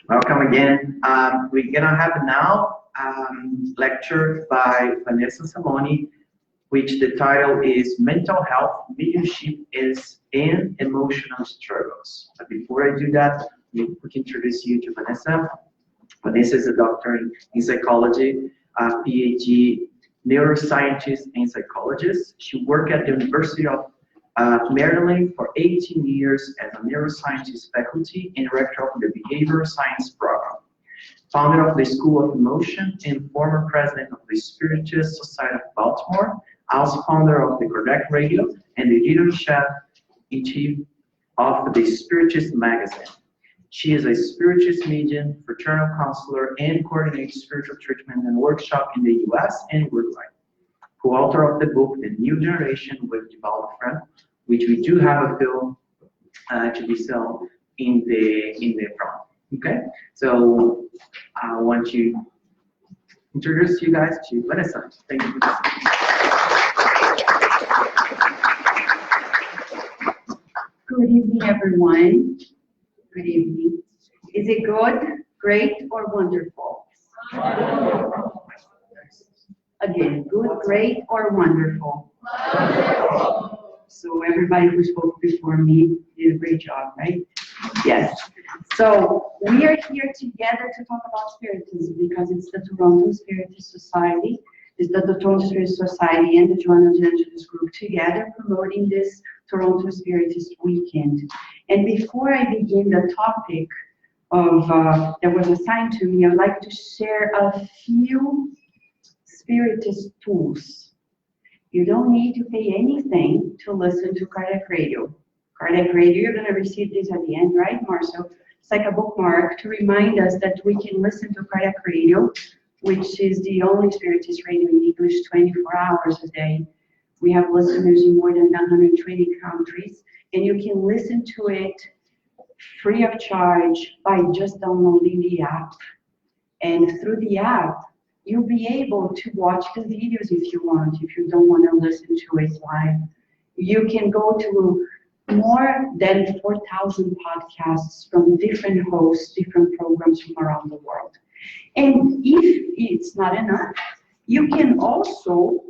Welcome again. We're gonna have now lecture by Vanessa Anseloni, which the title is Mental Health, Mediumship is and Emotional Struggles. But before I do that, we can introduce you to Vanessa. Vanessa is a doctor in psychology, PhD neuroscientist and psychologist. She worked at the University of Maryland for 18 years as a neuroscientist faculty and director of the behavioral science program. Founder of the School of Emotion and former president of the Spiritist Society of Baltimore, also founder of the Kardec Radio and the editor-in-chief of the Spiritist magazine. She is a Spiritist medium, fraternal counselor, and coordinates spiritual treatment and workshop in the US and worldwide. Co-author of the book, The New Generation with Developed Friend, which we do have a film to be sold in the front. Okay, so I want to introduce you guys to Vanessa. Thank you. Good evening, everyone. Good evening. Is it good, great, or wonderful? Again, good, great, or wonderful? So everybody who spoke before me did a great job, right? Yes. So we are here together to talk about Spiritism because it's the Toronto Spiritist Society, it's the Toronto Spiritist Society and the Joanna de Angelis group together promoting this Toronto Spiritist weekend. And before I begin the topic of that was assigned to me, I'd like to share a few Spiritist tools. You don't need to pay anything to listen to Kardec Radio. Kardec Radio, you're going to receive this at the end, right, Marcel? It's like a bookmark to remind us that we can listen to Kardec Radio, which is the only Spiritist radio in English 24 hours a day. We have listeners in more than 120 countries, and you can listen to it free of charge by just downloading the app. And through the app, you'll be able to watch the videos if you want, if you don't want to listen to it live. You can go to more than 4,000 podcasts from different hosts, different programs from around the world. And if it's not enough, you can also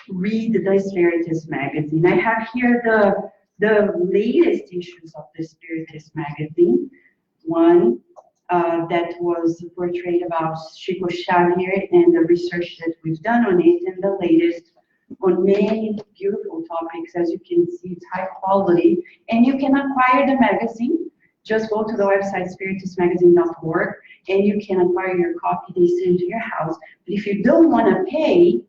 read the Spiritist magazine. I have here the latest issues of the Spiritist magazine. One that was portrayed about Chico Xavier and the research that we've done on it, and the latest on many beautiful topics. As you can see, it's high quality, and you can acquire the magazine. Just go to the website spiritistmagazine.org and you can acquire your copy. They send to your house. But if you don't want to pay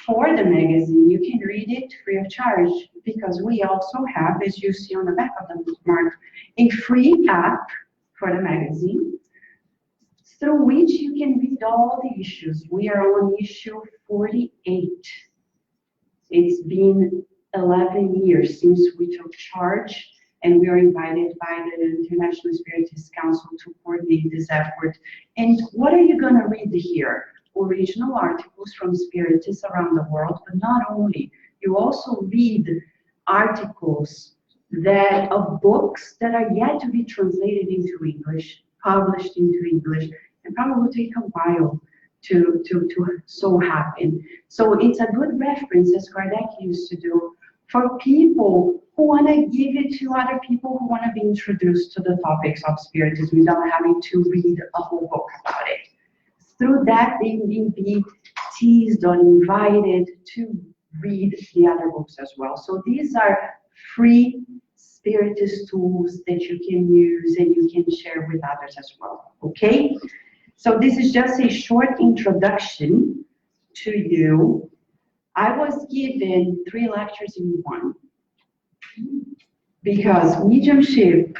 for the magazine, you can read it free of charge, because we also have, as you see on the back of the bookmark, a free app for the magazine, through which you can read all the issues. We are on issue 48. It's been 11 years since we took charge, and we are invited by the International Spiritist Council to coordinate this effort. And what are you going to read here? Original articles from Spiritists around the world, but not only. You also read articles of books that are yet to be translated into English, published into English, and probably will take a while to so happen. So it's a good reference, as Kardec used to do, for people who want to give it to other people who want to be introduced to the topics of Spiritism without having to read a whole book about it. Through that, they may be teased or invited to read the other books as well. So these are free Spiritist tools that you can use and you can share with others as well, okay? So this is just a short introduction to you. I was given 3 lectures in one, because mediumship,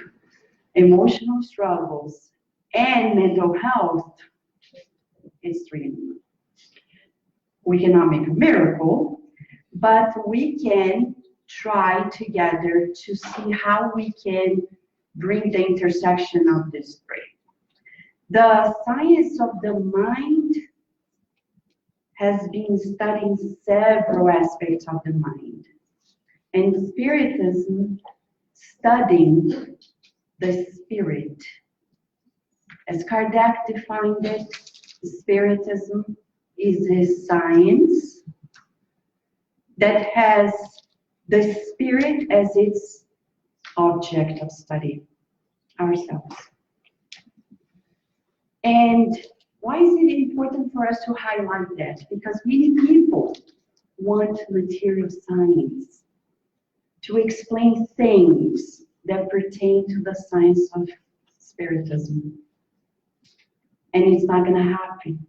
emotional struggles, and mental health is 3 in 1. We cannot make a miracle, but we can try together to see how we can bring the intersection of these 3. The science of the mind has been studying several aspects of the mind, and Spiritism studying the spirit As Kardec defined it, Spiritism is a science that has the spirit as its object of study, ourselves. And why is it important for us to highlight that? Because many people want material science to explain things that pertain to the science of Spiritism. And it's not going to happen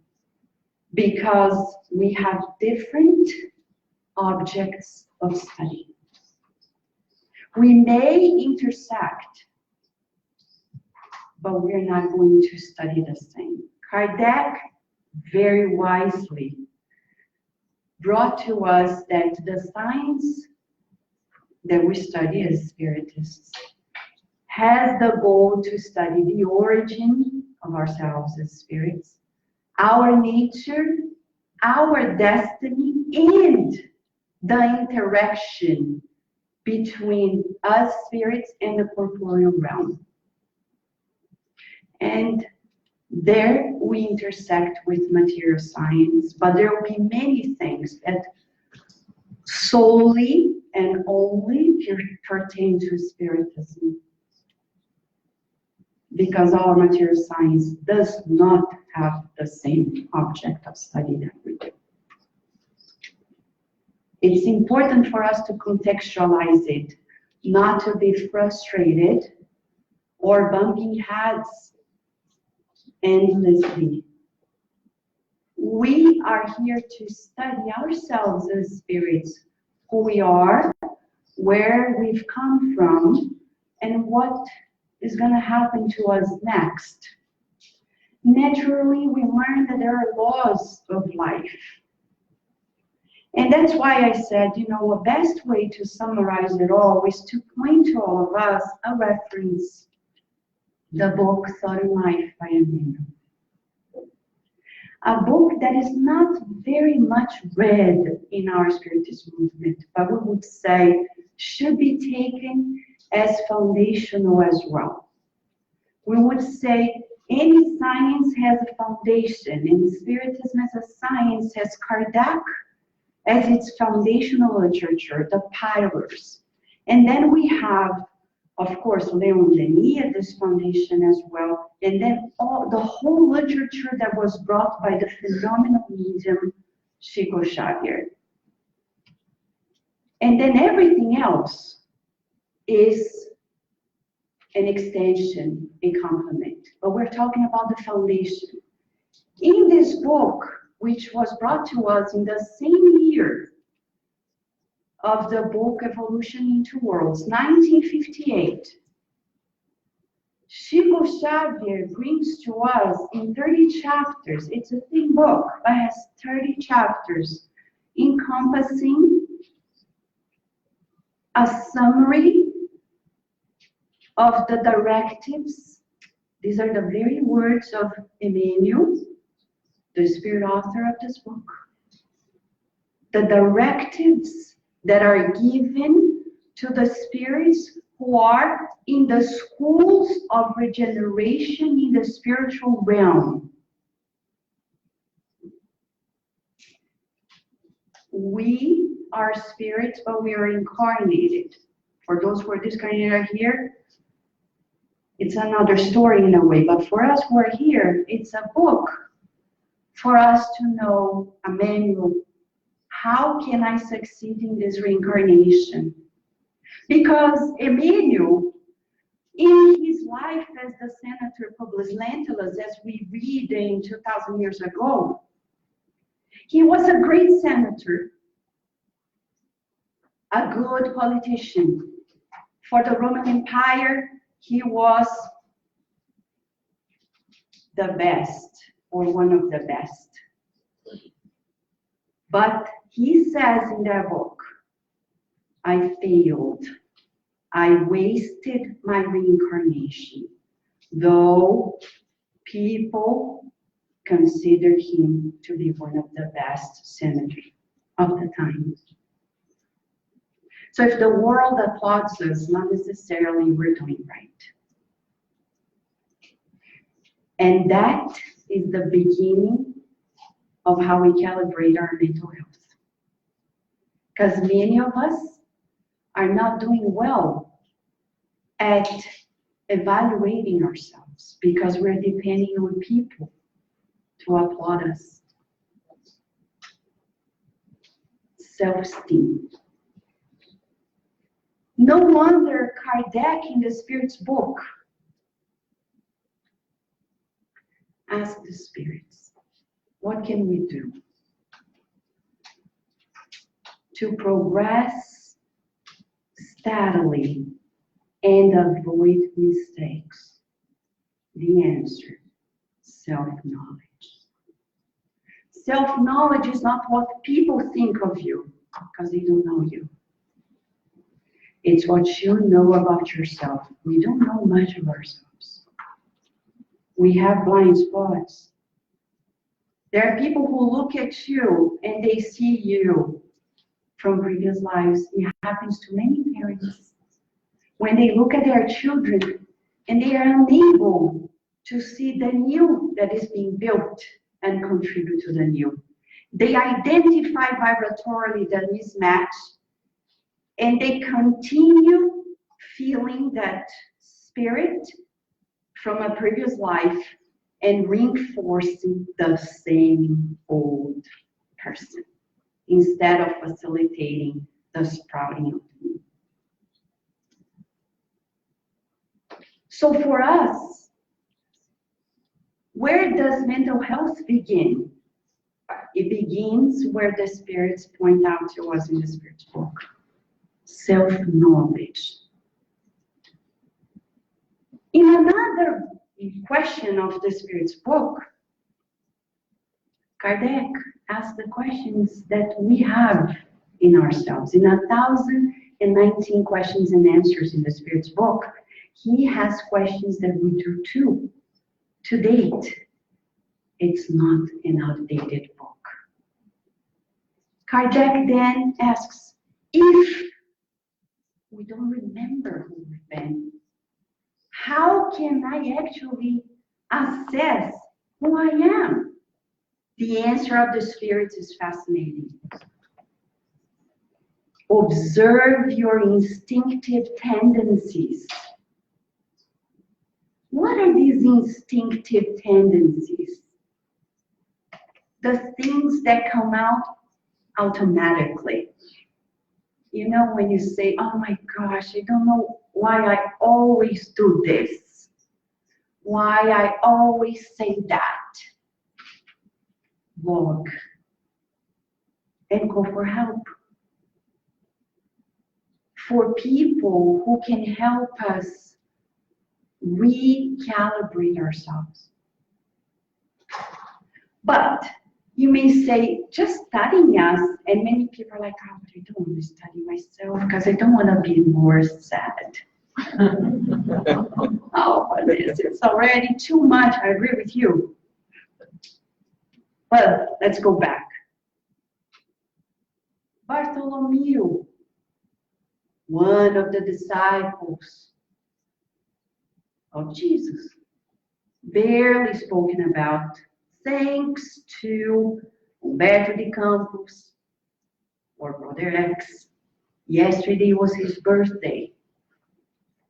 because we have different objects of study. We may intersect, but we're not going to study the same. Kardec very wisely brought to us that the science that we study as Spiritists has the goal to study the origin of ourselves as spirits, our nature, our destiny, and the interaction between us spirits and the corporeal realm. And there we intersect with material science, but there will be many things that solely and only pertain to Spiritism, because our material science does not have the same object of study that we do. It's important for us to contextualize it, not to be frustrated or bumping heads endlessly. We are here to study ourselves as spirits, who we are, where we've come from, and what is going to happen to us next. Naturally, we learn that there are laws of life. And that's why I said, you know, a best way to summarize it all is to point to all of us a reference, the book Thought and Life by Emmanuel. A book that is not very much read in our Spiritist movement, but we would say should be taken as foundational as well. We would say any science has a foundation, and Spiritism as a science has Kardec as its foundational literature, the pillars. And then we have, of course, Leon Denis at this foundation as well, and then the whole literature that was brought by the phenomenal medium Chico Xavier. And then everything else is an extension, a complement. But we're talking about the foundation. In this book, which was brought to us in the same year of the book Evolution into Worlds, 1958, Chico Xavier brings to us in 30 chapters, it's a thin book, but has 30 chapters, encompassing a summary of the directives. These are the very words of Emmanuel, the spirit author of this book. The directives that are given to the spirits who are in the schools of regeneration in the spiritual realm. We are spirits, but we are incarnated. For those who are discarnated here, it's another story in a way, but for us who are here, it's a book for us to know, a manual. How can I succeed in this reincarnation? Because Emmanuel, in his life as the Senator Publius Lentulus, as we read in 2,000 years ago, he was a great senator, a good politician. For the Roman Empire, he was the best, or one of the best. But he says in that book, I failed. I wasted my reincarnation, though people considered him to be one of the best senators of the time. So if the world applauds us, not necessarily we're doing right. And that is the beginning of how we calibrate our mental health. Because many of us are not doing well at evaluating ourselves because we're depending on people to applaud us. Self-esteem. No wonder Kardec in the Spirit's book asked the spirits, what can we do to progress steadily and avoid mistakes? The answer, self-knowledge. Self-knowledge is not what people think of you, because they don't know you. It's what you know about yourself. We don't know much of ourselves. We have blind spots. There are people who look at you and they see you from previous lives. It happens to many parents. When they look at their children and they are unable to see the new that is being built and contribute to the new. They identify vibratorily the mismatch and they continue feeling that spirit from a previous life and reinforcing the same old person instead of facilitating the sprouting of the new. So for us, where does mental health begin? It begins where the spirits point out to us in the Spirit's book. Self-knowledge. In another question of the Spirit's book, Kardec asked the questions that we have in ourselves. In 1,019 questions and answers in the Spirit's book, he has questions that we do too. To date, it's not an outdated book. Kardec then asks, if we don't remember who we've been, how can I actually assess who I am? The answer of the Spirit is fascinating. Observe your instinctive tendencies. What are these instinctive tendencies? The things that come out automatically. You know, when you say, oh my gosh, I don't know why I always do this. Why I always say that. Walk and go for help. For people who can help us recalibrate ourselves. But you may say, just studying us, and many people are like, oh, but I don't want to study myself because I don't want to be more sad. Oh, but it's already too much. I agree with you. But let's go back. Bartholomew, one of the disciples of Jesus, barely spoken about, thanks to Humberto de Campos or Brother X. Yesterday was his birthday,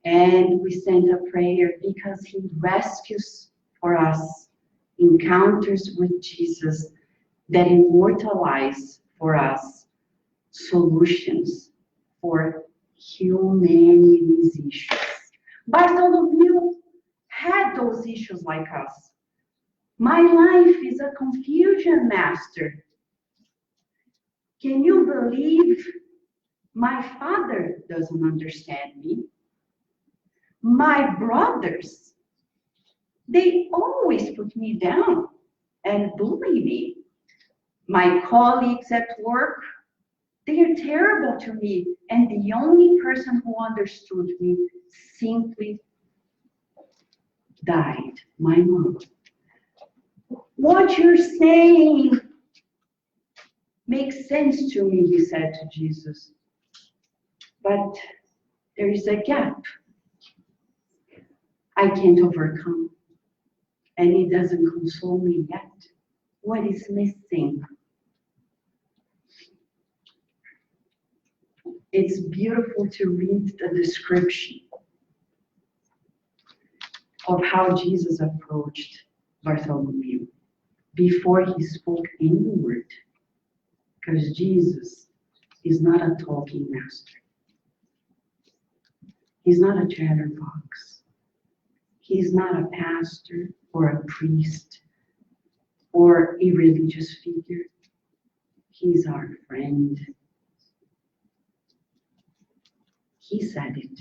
and we sent a prayer because he rescues for us encounters with Jesus that immortalize for us solutions for humanity's issues. Bartholomew had those issues like us. My life is a confusion, Master. Can you believe my father doesn't understand me? My brothers, they always put me down and bully me. My colleagues at work, they are terrible to me, and the only person who understood me simply died, my mom. What you're saying makes sense to me, he said to Jesus. But there is a gap I can't overcome. and it doesn't console me yet. What is missing? It's beautiful to read the description of how Jesus approached Bartholomew before he spoke any word. Because Jesus is not a talking master. He's not a chatterbox. He's not a pastor or a priest or a religious figure. He's our friend. He said it.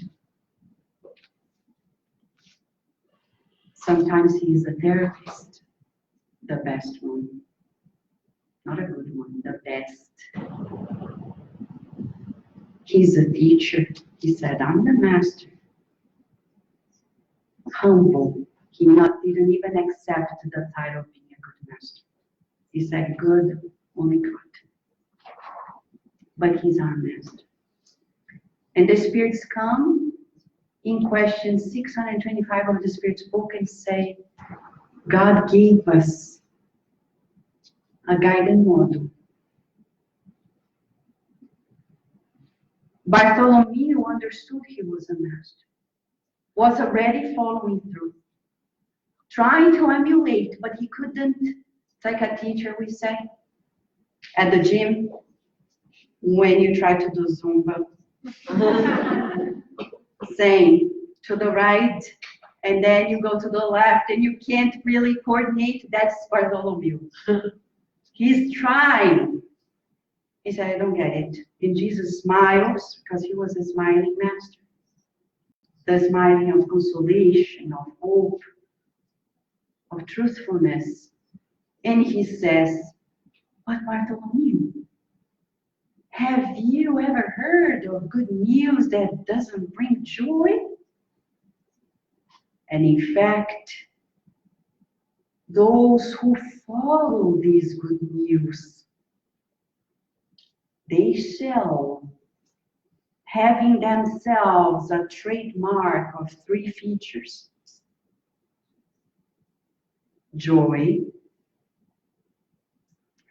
Sometimes he's a therapist, the best one. Not a good one, the best. He's a teacher. He said, I'm the master. Humble. He didn't even accept the title of being a good master. He said, good, only God. But he's our master. And the spirits come in question 625 of the Spirit's book and say, God gave us a guiding model. Bartholomew understood he was a master, was already following through, trying to emulate, but he couldn't. It's like a teacher, we say, at the gym, when you try to do Zumba, saying to the right, and then you go to the left, and you can't really coordinate. That's Bartholomew. He's trying. He said, I don't get it. And Jesus smiles, because he was a smiling master. The smiling of consolation, of hope, of truthfulness. And he says, but Bartholomew, have you ever heard of good news that doesn't bring joy? And in fact, those who follow this good news, they shall, having themselves a trademark of 3 features: joy,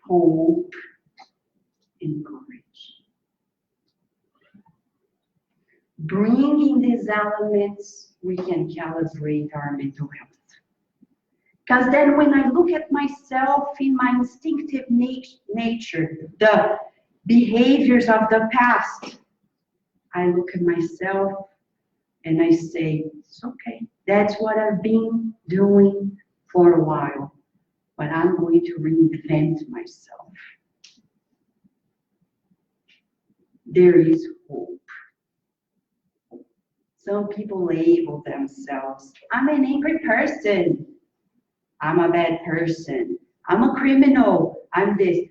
hope, and courage. Bringing these elements, we can calibrate our mental health. Because then when I look at myself in my instinctive nature, the behaviors of the past, I look at myself and I say, it's okay. That's what I've been doing for a while, but I'm going to reinvent myself. There is hope. Some people label themselves, I'm an angry person. I'm a bad person. I'm a criminal. I'm this.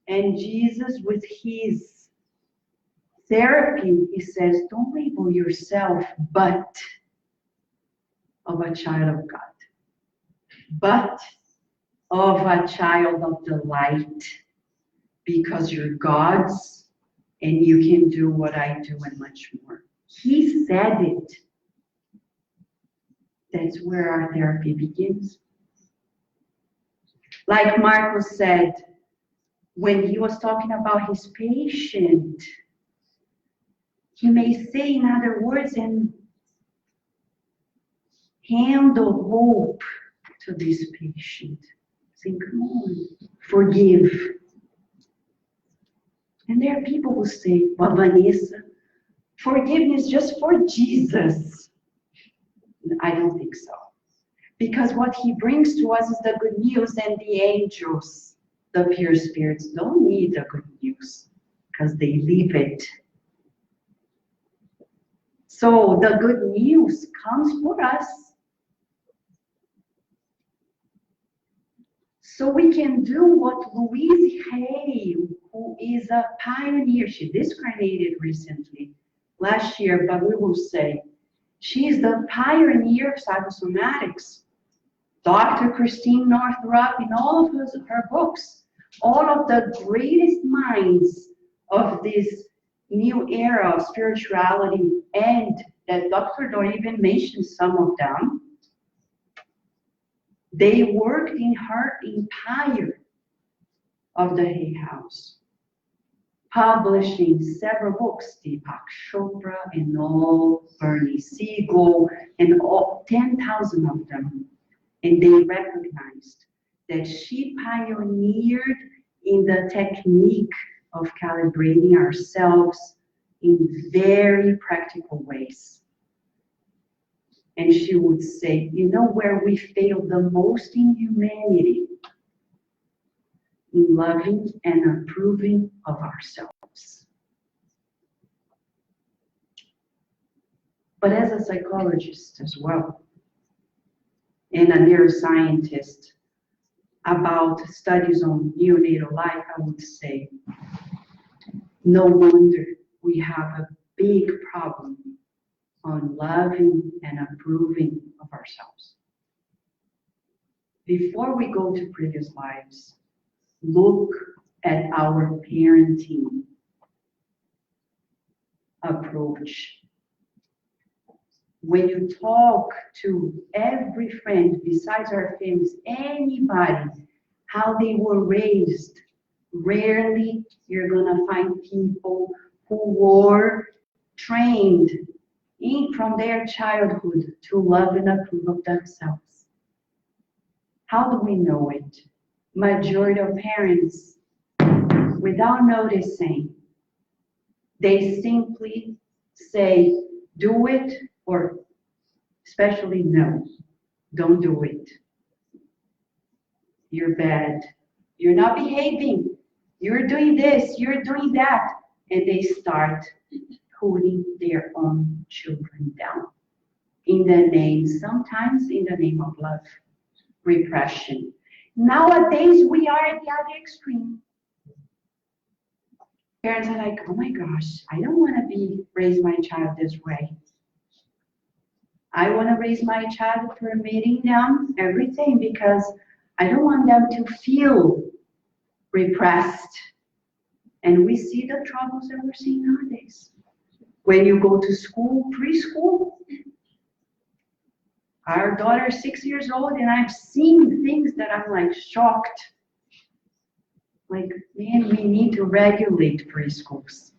And Jesus, with his therapy, he says, don't label yourself but of a child of God, but of a child of the light, because you're God's and you can do what I do and much more. He said it. That's where our therapy begins. Like Marcos said, when he was talking about his patient, he may say in other words and handle hope to this patient. Saying, come on, forgive. And there are people who say, well, Vanessa, forgiveness just for Jesus. I don't think so. Because what he brings to us is the good news, and the angels, the pure spirits, don't need the good news because they live it. So the good news comes for us. So we can do what Louise Hay, who is a pioneer, she discarnated recently, last year, but we will say, she is the pioneer of psychosomatics. Dr. Christine Northrup, in all of her books, all of the greatest minds of this new era of spirituality, and that Dr. Dor even mentioned some of them, They worked in her empire of the Hay House, publishing several books, Deepak Chopra and all, Bernie Siegel, and all 10,000 of them. And they recognized that she pioneered in the technique of calibrating ourselves in very practical ways. And she would say, you know where we fail the most in humanity? In loving and approving of ourselves. But as a psychologist as well, and a neuroscientist about studies on neonatal life, I would say, no wonder we have a big problem on loving and approving of ourselves. Before we go to previous lives, look at our parenting approach. When you talk to every friend besides our families, anybody, how they were raised, rarely you're gonna find people who were trained from their childhood to love and approve of themselves. How do we know it? Majority of parents, without noticing, they simply say, do it, or especially no, don't do it. You're bad. You're not behaving. You're doing this, you're doing that. And they start putting their own children down. In the name, sometimes in the name of love, repression. Nowadays, we are at the other extreme. Parents are like, oh my gosh, I don't want to raise my child this way. I want to raise my child permitting them everything because I don't want them to feel repressed. And we see the troubles that we're seeing nowadays. When you go to school, preschool, our daughter is 6 years old, and I've seen things that I'm like shocked. Like, man, we need to regulate preschools.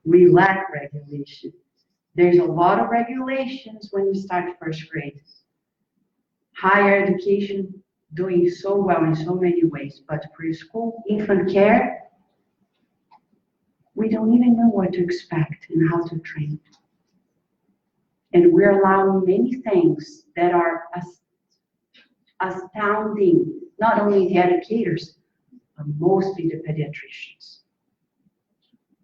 We lack regulation. There's a lot of regulations when you start first grade. Higher education doing so well in so many ways, but preschool, infant care, we don't even know what to expect and how to train. And we're allowing many things that are astounding, not only the educators, but mostly the pediatricians.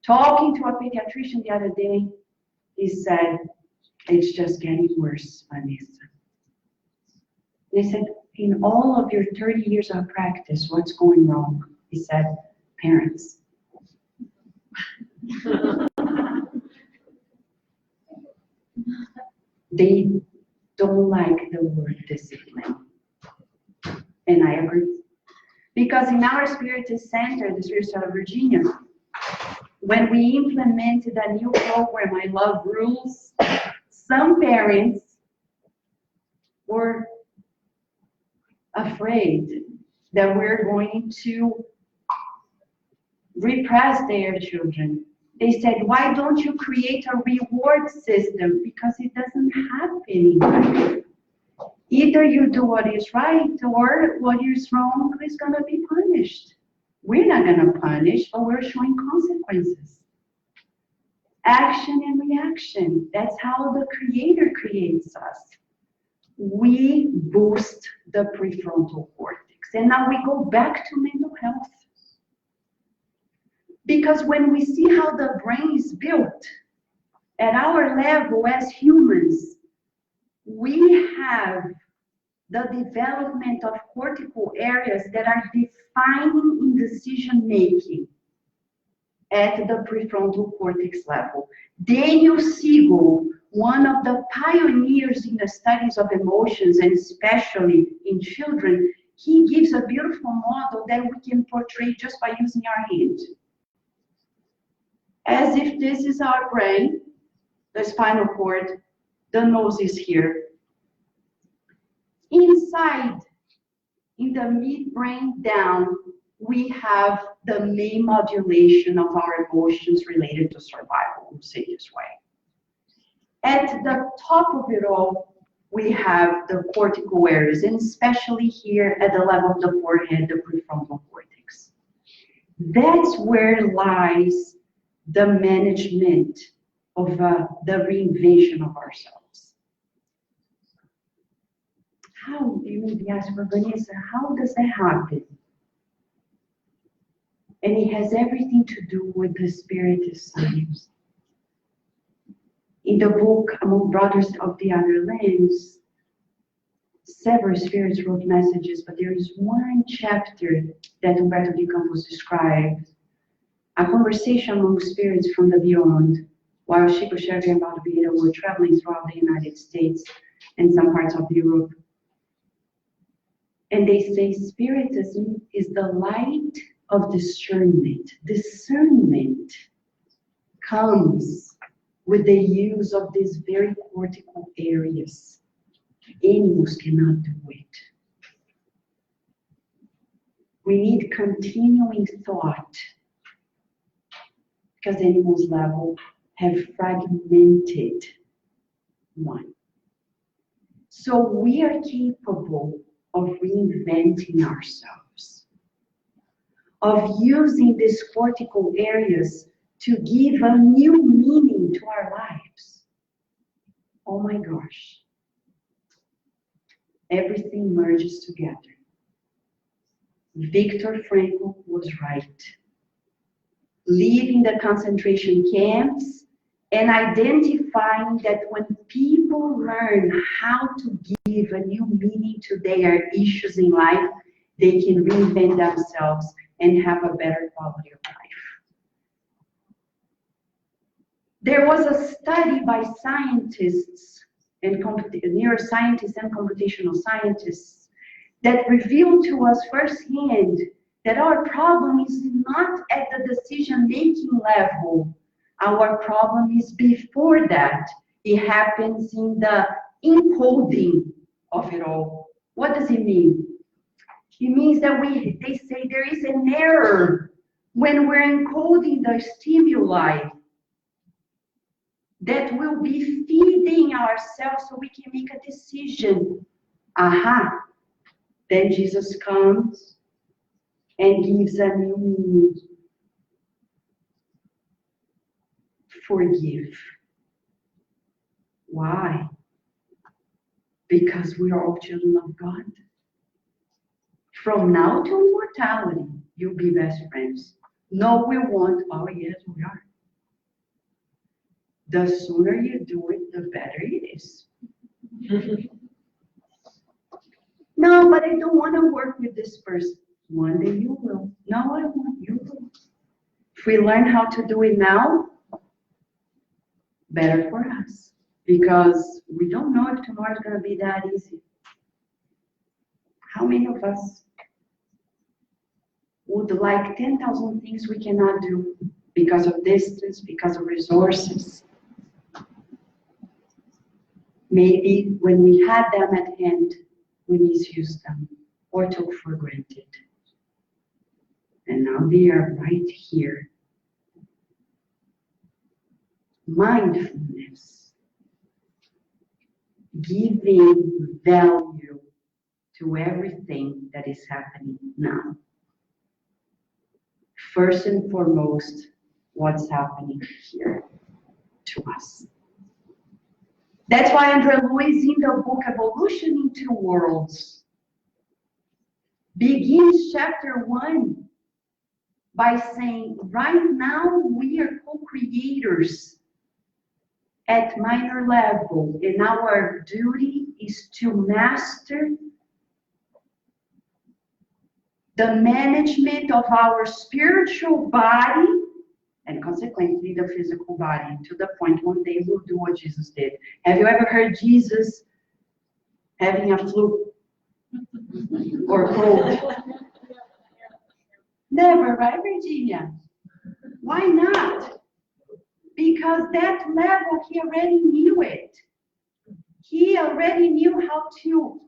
Talking to a pediatrician the other day, he said, it's just getting worse, Vanessa. They said, in all of your 30 years of practice, what's going wrong? He said, parents. They don't like the word discipline. And I agree. Because in our Spiritist Center, the Spiritist of Virginia, when we implemented a new program, I Love Rules, some parents were afraid that we're going to repress their children. They said, why don't you create a reward system? Because it doesn't happen in life. Either you do what is right or what is wrong is going to be punished. We're not going to punish, but we're showing consequences. Action and reaction. That's how the Creator creates us. We boost the prefrontal cortex. And now we go back to mental health. Because when we see how the brain is built, at our level as humans, we have the development of cortical areas that are defining in decision making at the prefrontal cortex level. Daniel Siegel, one of the pioneers in the studies of emotions, and especially in children, he gives a beautiful model that we can portray just by using our hand. As if this is our brain, the spinal cord, the nose is here. Inside in the midbrain down, we have the main modulation of our emotions related to survival, we'll say this way. At the top of it all, we have the cortical areas, and especially here at the level of the forehead, the prefrontal cortex. That's where lies the management of the reinvention of ourselves. How, you may be asking, Vanessa, how does that happen? And it has everything to do with the Spiritist science. In the book, Among Brothers of the Other Lands, several spirits wrote messages, but there is one chapter that Humberto de Campos described, a conversation among spirits from the beyond, while Chico Xavier and Baldo Vieira were traveling throughout the United States and some parts of Europe. And they say Spiritism is the light of discernment. Discernment comes with the use of these very cortical areas. Animals cannot do it. We need continuing thought because animals level have fragmented one. So we are capable of reinventing ourselves, of using these cortical areas to give a new meaning to our lives. Oh my gosh. Everything merges together. Viktor Frankl was right. Leaving the concentration camps and identifying that when people learn how to give a new meaning to their issues in life, they can reinvent themselves and have a better quality of life. There was a study by scientists and neuroscientists and computational scientists that revealed to us firsthand that our problem is not at the decision-making level. Our problem is before that. It happens in the encoding of it all. What does it mean? It means that they say there is an error when we're encoding the stimuli that will be feeding ourselves so we can make a decision. Aha! Then Jesus comes and gives a new meaning. Forgive. Why? Because we are all children of God. From now to immortality, you'll be best friends. No, we won't. Oh, yes, we are. The sooner you do it, the better it is. No, but I don't want to work with this person. One day you will. No, I won't. You will. If we learn how to do it now, better for us. Because we don't know if tomorrow is going to be that easy. How many of us would like 10,000 things we cannot do because of distance, because of resources? Maybe when we had them at hand, we misused them or took for granted. And now they are right here. Mindfulness. Giving value to everything that is happening now. First and foremost, what's happening here to us. That's why André Luiz, in the book Evolution in Two Worlds, begins chapter 1 by saying, right now we are co-creators at minor level, and our duty is to master the management of our spiritual body and consequently the physical body, to the point one day we'll do what Jesus did. Have you ever heard Jesus having a flu or cold? Never, right, Virginia? Why not? Because that level, he already knew it. He already knew how to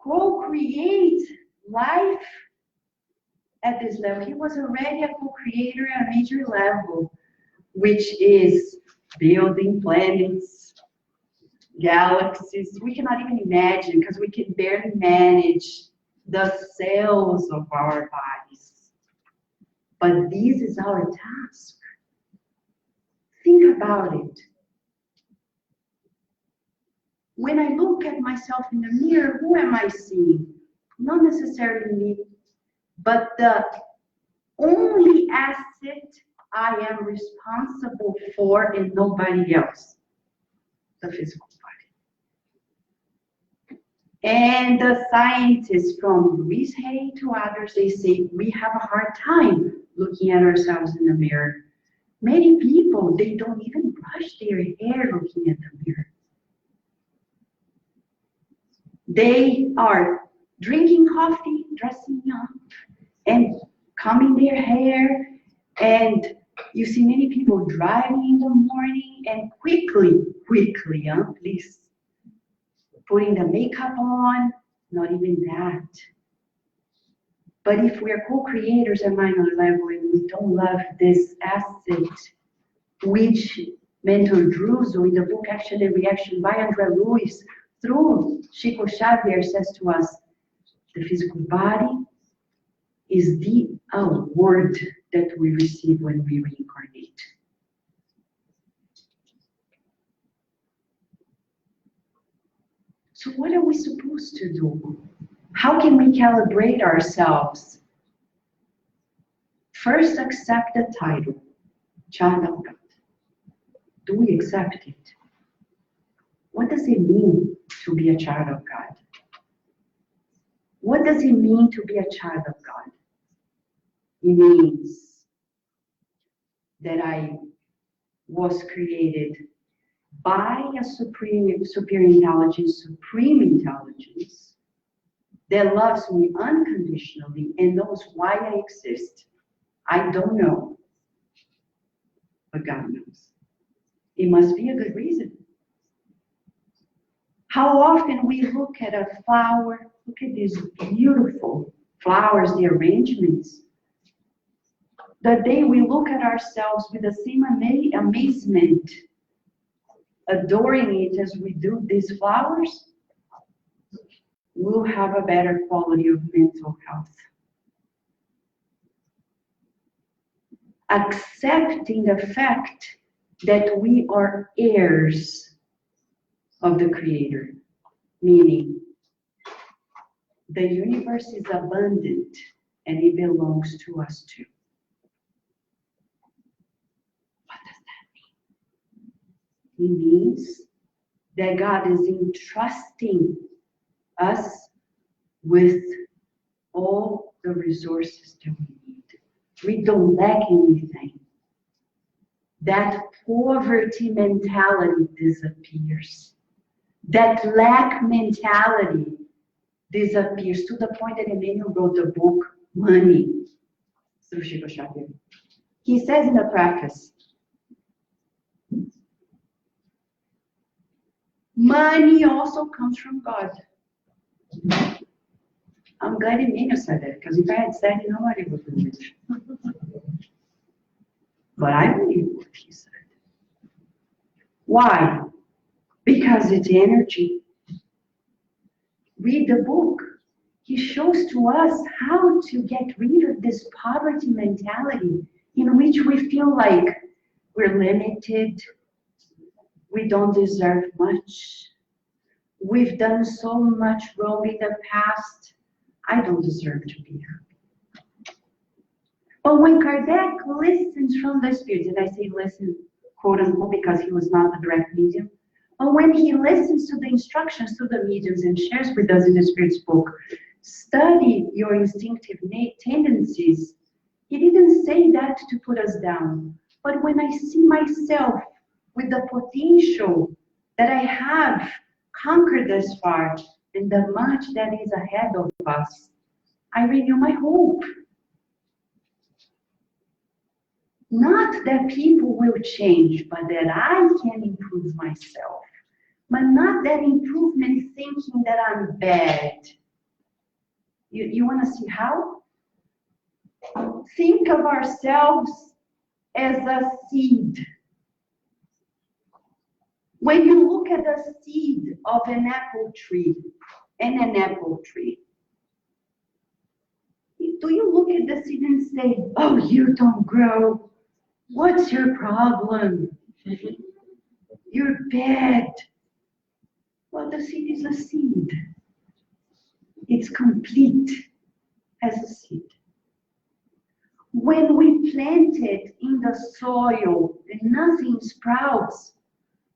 co-create life at this level. He was already a co-creator at a major level, which is building planets, galaxies. We cannot even imagine because we can barely manage the cells of our bodies. But this is our task. Think about it. When I look at myself in the mirror, who am I seeing? Not necessarily me, but the only asset I am responsible for and nobody else, the physical body. And the scientists from Louise Hay to others, they say we have a hard time looking at ourselves in the mirror. Many people, they don't even brush their hair looking at the mirror. They are drinking coffee, dressing up, and combing their hair. And you see many people driving in the morning and quickly, please, putting the makeup on, not even that. But if we are co-creators at minor level and we don't love this asset, which Mentor Druso in the book Action and Reaction by André Luiz, through Chico Xavier, says to us, the physical body is the award that we receive when we reincarnate. So what are we supposed to do? How can we calibrate ourselves? First, accept the title, Child of God. Do we accept it? What does it mean to be a child of God? What does it mean to be a child of God? It means that I was created by a superior intelligence, supreme intelligence, that loves me unconditionally and knows why I exist. I don't know, but God knows. It must be a good reason. How often we look at a flower, look at these beautiful flowers, the arrangements. The day we look at ourselves with the same amazement, adoring it as we do these flowers, we'll have a better quality of mental health. Accepting the fact that we are heirs of the Creator, meaning the universe is abundant and it belongs to us too. What does that mean? It means that God is entrusting us with all the resources that we need. We don't lack anything. That poverty mentality disappears. That lack mentality disappears to the point that Emmanuel wrote the book, Money, through Chico Xavier. He says in the preface, money also comes from God. I'm glad Emmanuel said that, because if I had said it, nobody would believe it. But I believe what he said. Why? Because it's energy. Read the book. He shows to us how to get rid of this poverty mentality in which we feel like we're limited, we don't deserve much, we've done so much wrong in the past, I don't deserve to be happy. But when Kardec listens from the Spirit, and I say listen, quote unquote, because he was not the direct medium, but when he listens to the instructions to the mediums and shares with us in the Spirit's book, study your instinctive tendencies, he didn't say that to put us down. But when I see myself with the potential that I have conquered this far and the much that is ahead of us, I renew my hope. Not that people will change, but that I can improve myself. But not that improvement thinking that I'm bad. You want to see how? Think of ourselves as a seed. When you look at the seed of an apple tree, do you look at the seed and say, oh, you don't grow? What's your problem? You're bad. Well, the seed is a seed. It's complete as a seed. When we plant it in the soil and nothing sprouts,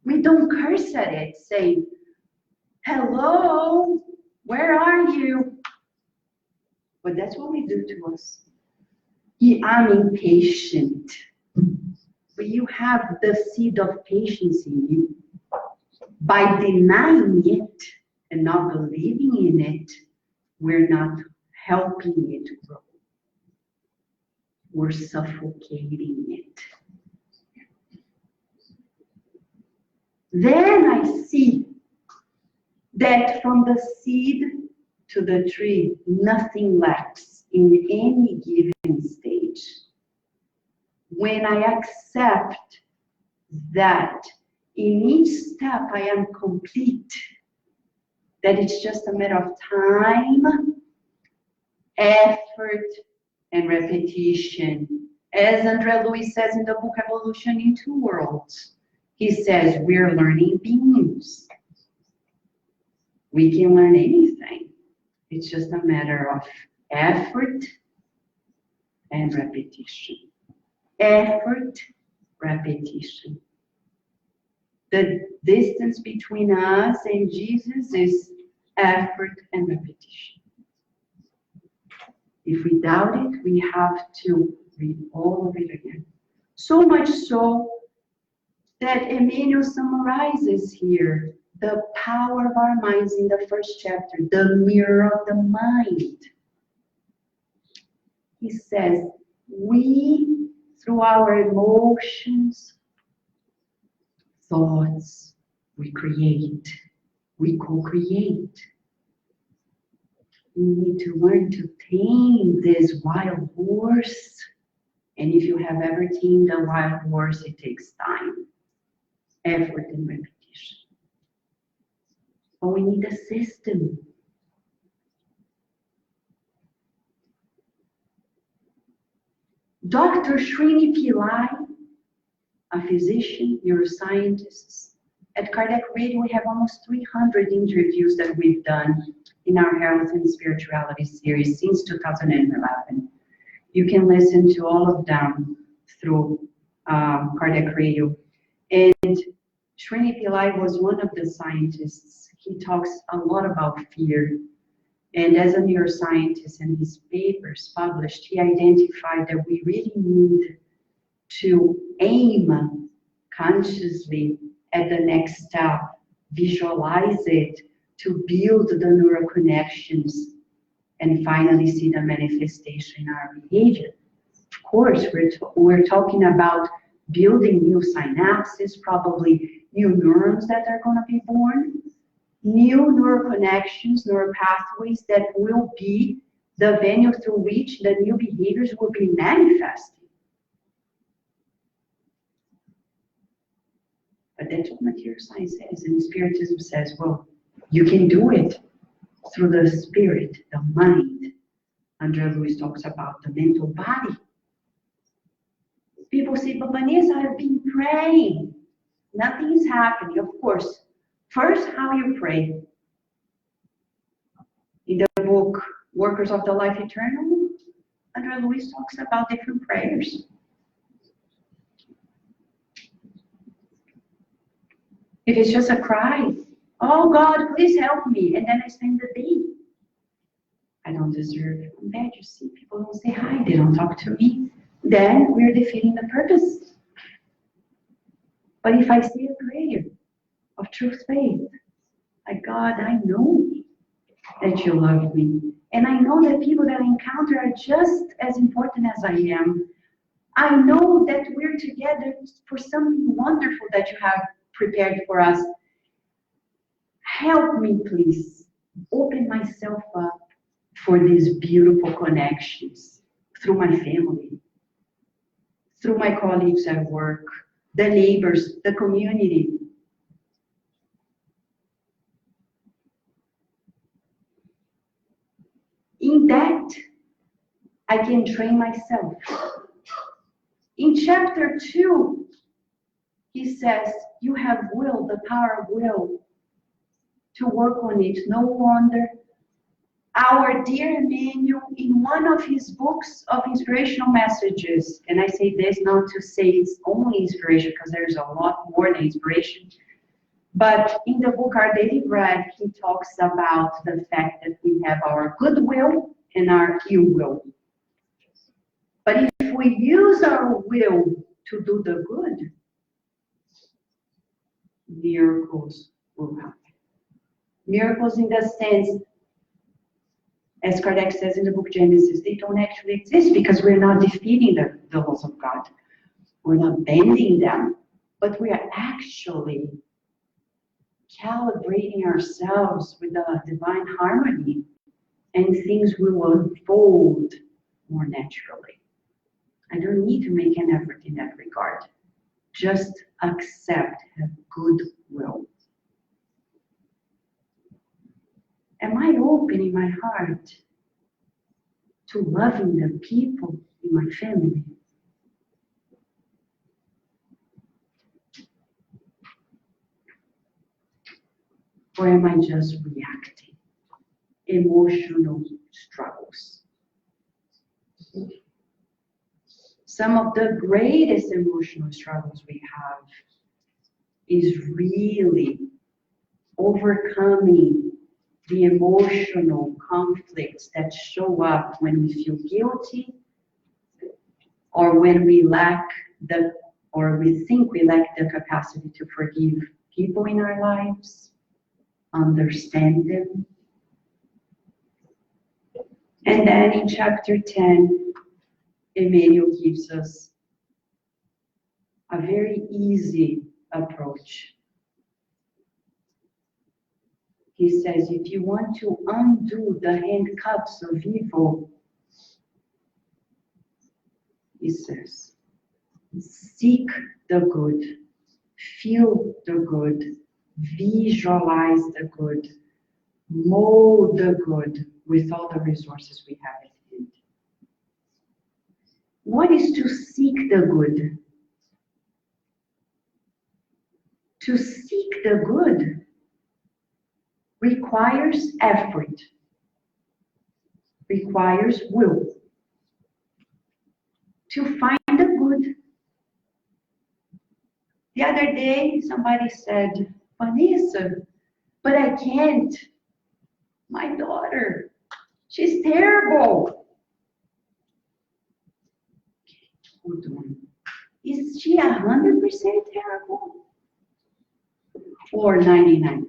we don't curse at it, say, hello, where are you? But that's what we do to us. I'm impatient. But you have the seed of patience in you. By denying it and not believing in it, we're not helping it grow. We're suffocating it. Then I see that from the seed to the tree, nothing lacks in any given stage. When I accept that in each step I am complete, that it's just a matter of time, effort, and repetition. As André Luiz says in the book Evolution in Two Worlds, he says we're learning beings. We can learn anything. It's just a matter of effort and repetition. Effort, repetition. The distance between us and Jesus is effort and repetition. If we doubt it, we have to read all of it again. So much so that Emmanuel summarizes here the power of our minds in the first chapter, the mirror of the mind. He says, we, through our emotions, thoughts, we create, we co-create. We need to learn to tame this wild horse. And if you have ever tamed a wild horse, it takes time, effort, and repetition. But we need a system. Dr. Srini Pillai, a physician, neuroscientist, at Kardec Radio, we have almost 300 interviews that we've done in our Health and Spirituality series since 2011. You can listen to all of them through Kardec Radio. And Srini Pillai was one of the scientists. He talks a lot about fear. And as a neuroscientist in his papers published, he identified that we really need to aim consciously at the next step, visualize it, to build the neural connections, and finally see the manifestation in our behavior. Of course, we're talking about building new synapses, probably new neurons that are going to be born, new neural connections, neural pathways that will be the venue through which the new behaviors will be manifested. But that's what material science says, and Spiritism says, well, you can do it through the spirit, the mind. André Luiz talks about the mental body. People say, but Vanessa, I've been praying. Nothing is happening. Of course, first, how you pray. In the book, Workers of the Life Eternal, André Luiz talks about different prayers. If it's just a cry, oh God, please help me, and then I spend the day. I don't deserve it. I'm bad, you see. People don't say hi, they don't talk to me. Then we're defeating the purpose. But if I say a prayer of truth faith, like God, I know that you love me. And I know that people that I encounter are just as important as I am. I know that we're together for something wonderful that you have prepared for us. Help me, please. Open myself up. for these beautiful connections through my family, through my colleagues at work, the neighbors, the community. In that, I can train myself. In chapter 2, he says, you have will, the power of will, to work on it. No wonder our dear Emmanuel, in one of his books of inspirational messages, and I say this not to say it's only inspiration, because there's a lot more than inspiration, but in the book Our Daily Bread, he talks about the fact that we have our good will and our ill will. But if we use our will to do the good, miracles will happen. Miracles in the sense, as Kardec says in the book Genesis, they don't actually exist because we're not defeating the laws of God. We're not bending them, but we are actually calibrating ourselves with the divine harmony, and things will unfold more naturally. I don't need to make an effort in that regard. Just accept, have goodwill. Am I open in my heart to loving the people in my family? Or am I just reacting? Emotional struggles. Some of the greatest emotional struggles we have is really overcoming the emotional conflicts that show up when we feel guilty, or when we lack or we think we lack the capacity to forgive people in our lives, understand them. And then in chapter 10, Emmanuel gives us a very easy approach. He says, if you want to undo the handcuffs of evil, he says, seek the good, feel the good, visualize the good, mold the good with all the resources we have at hand. What is to seek the good? To seek the good requires effort, requires will. To find the good. The other day, somebody said, Vanessa, but I can't. My daughter, she's terrible. Hold on. Is she 100% terrible? Or 99%?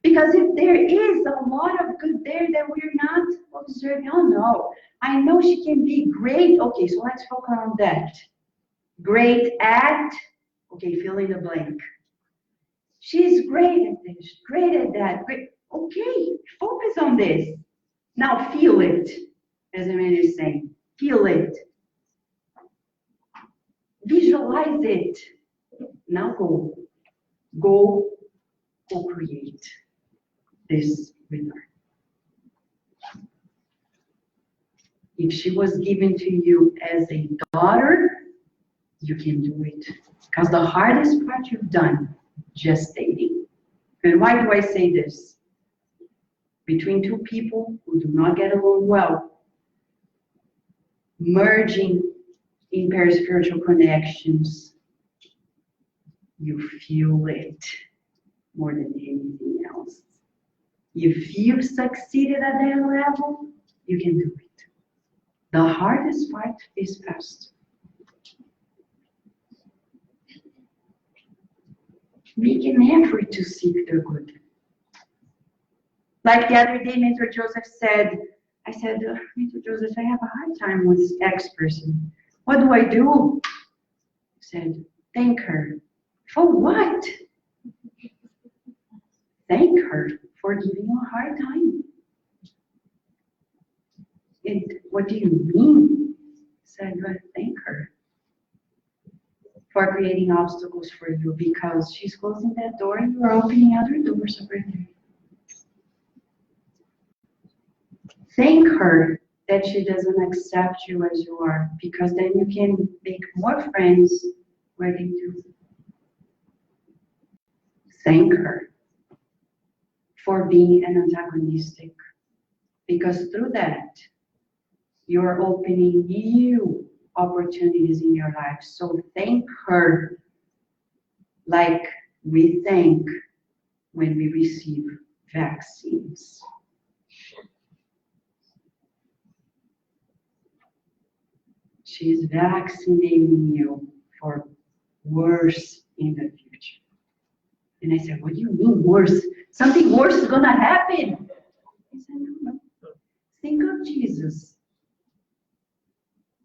Because if there is a lot of good there that we're not observing, oh no, I know she can be great. Okay, so let's focus on that. Great at, okay, fill in the blank. She's great at this, great at that, great. Okay, focus on this. Now feel it, as Emmanuel is saying. Feel it. Visualize it. Now go. Go co-create this with her. If she was given to you as a daughter, you can do it. Because the hardest part you've done, gestating. And why do I say this? Between two people who do not get along well, merging in paraspiritual connections, you feel it more than anything else. If you've succeeded at that level, you can do it. The hardest part is past. Make an effort to seek the good. Like the other day, Mentor Joseph said, I said, Mentor Joseph, I have a hard time with X person. What do I do? He said, thank her. For what? Thank her for giving you a hard time. What do you mean? I said, well, thank her for creating obstacles for you, because she's closing that door and you're opening other doors over there. Thank her that she doesn't accept you as you are, because then you can make more friends where they do. Thank her for being an antagonistic, because through that, you're opening new opportunities in your life. So thank her like we thank when we receive vaccines. She's vaccinating you for worse in the future. And I said, what do you mean worse? Something worse is gonna happen. I said, no. Think of Jesus.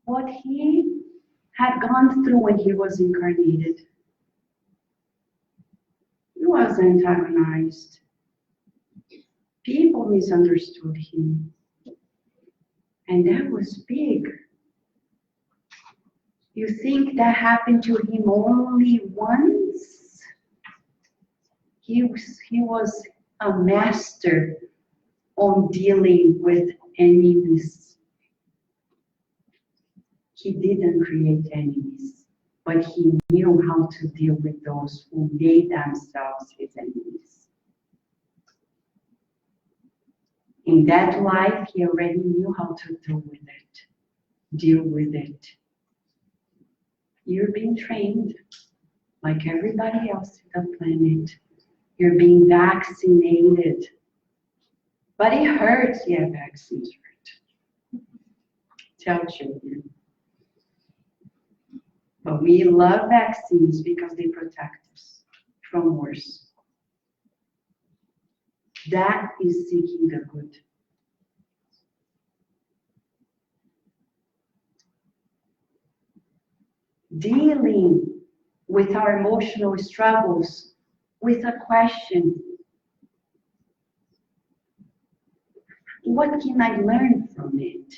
What he had gone through when he was incarnated. He was antagonized. People misunderstood him. And that was big. You think that happened to him only once? He was a master on dealing with enemies. He didn't create enemies, but he knew how to deal with those who made themselves his enemies. In that life, he already knew how to deal with it. You're being trained like everybody else in the planet. You're being vaccinated. But it hurts. Yeah, vaccines hurt. Tell children. But we love vaccines because they protect us from worse. That is seeking the good. Dealing with our emotional struggles with a question. What can I learn from it?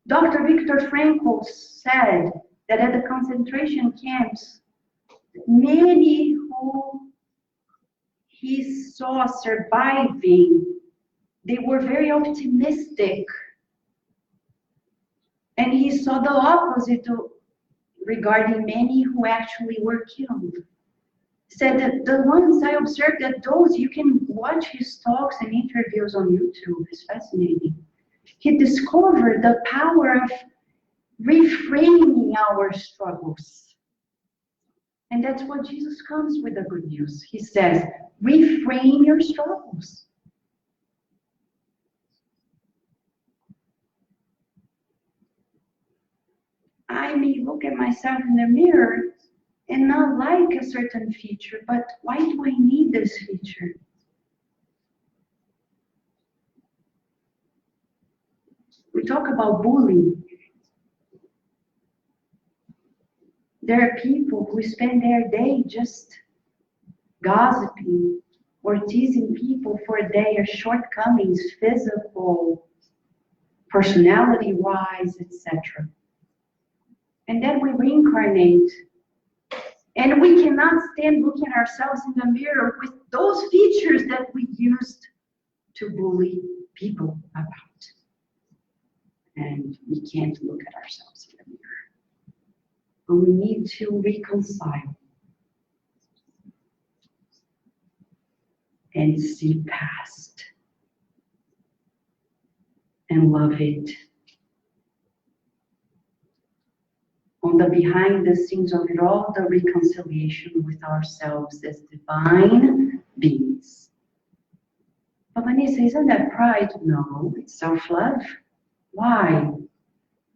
Dr. Viktor Frankl said that at the concentration camps, many who he saw surviving, they were very optimistic. And he saw the opposite regarding many who actually were killed. Said that the ones I observed, that those, you can watch his talks and interviews on YouTube, it's fascinating. He discovered the power of reframing our struggles. And that's what Jesus comes with the good news. He says, reframe your struggles. I may look at myself in the mirror and not like a certain feature, but why do I need this feature? We talk about bullying. There are people who spend their day just gossiping or teasing people for their shortcomings, physical, personality-wise, etc. And then we reincarnate. And we cannot stand looking at ourselves in the mirror with those features that we used to bully people about. And we can't look at ourselves in the mirror. But we need to reconcile and see past and love it. On the behind the scenes of it all, the reconciliation with ourselves as divine beings. But Vanessa, isn't that pride? No, it's self-love. Why?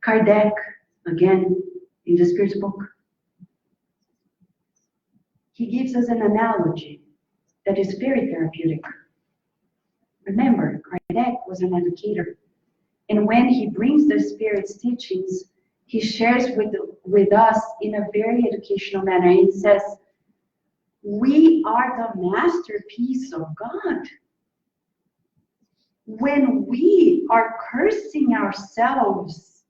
Kardec, again, in the Spirit's book, he gives us an analogy that is very therapeutic. Remember, Kardec was an educator. And when he brings the Spirit's teachings, he shares with us in a very educational manner. He says, we are the masterpiece of God. when we are cursing ourselves,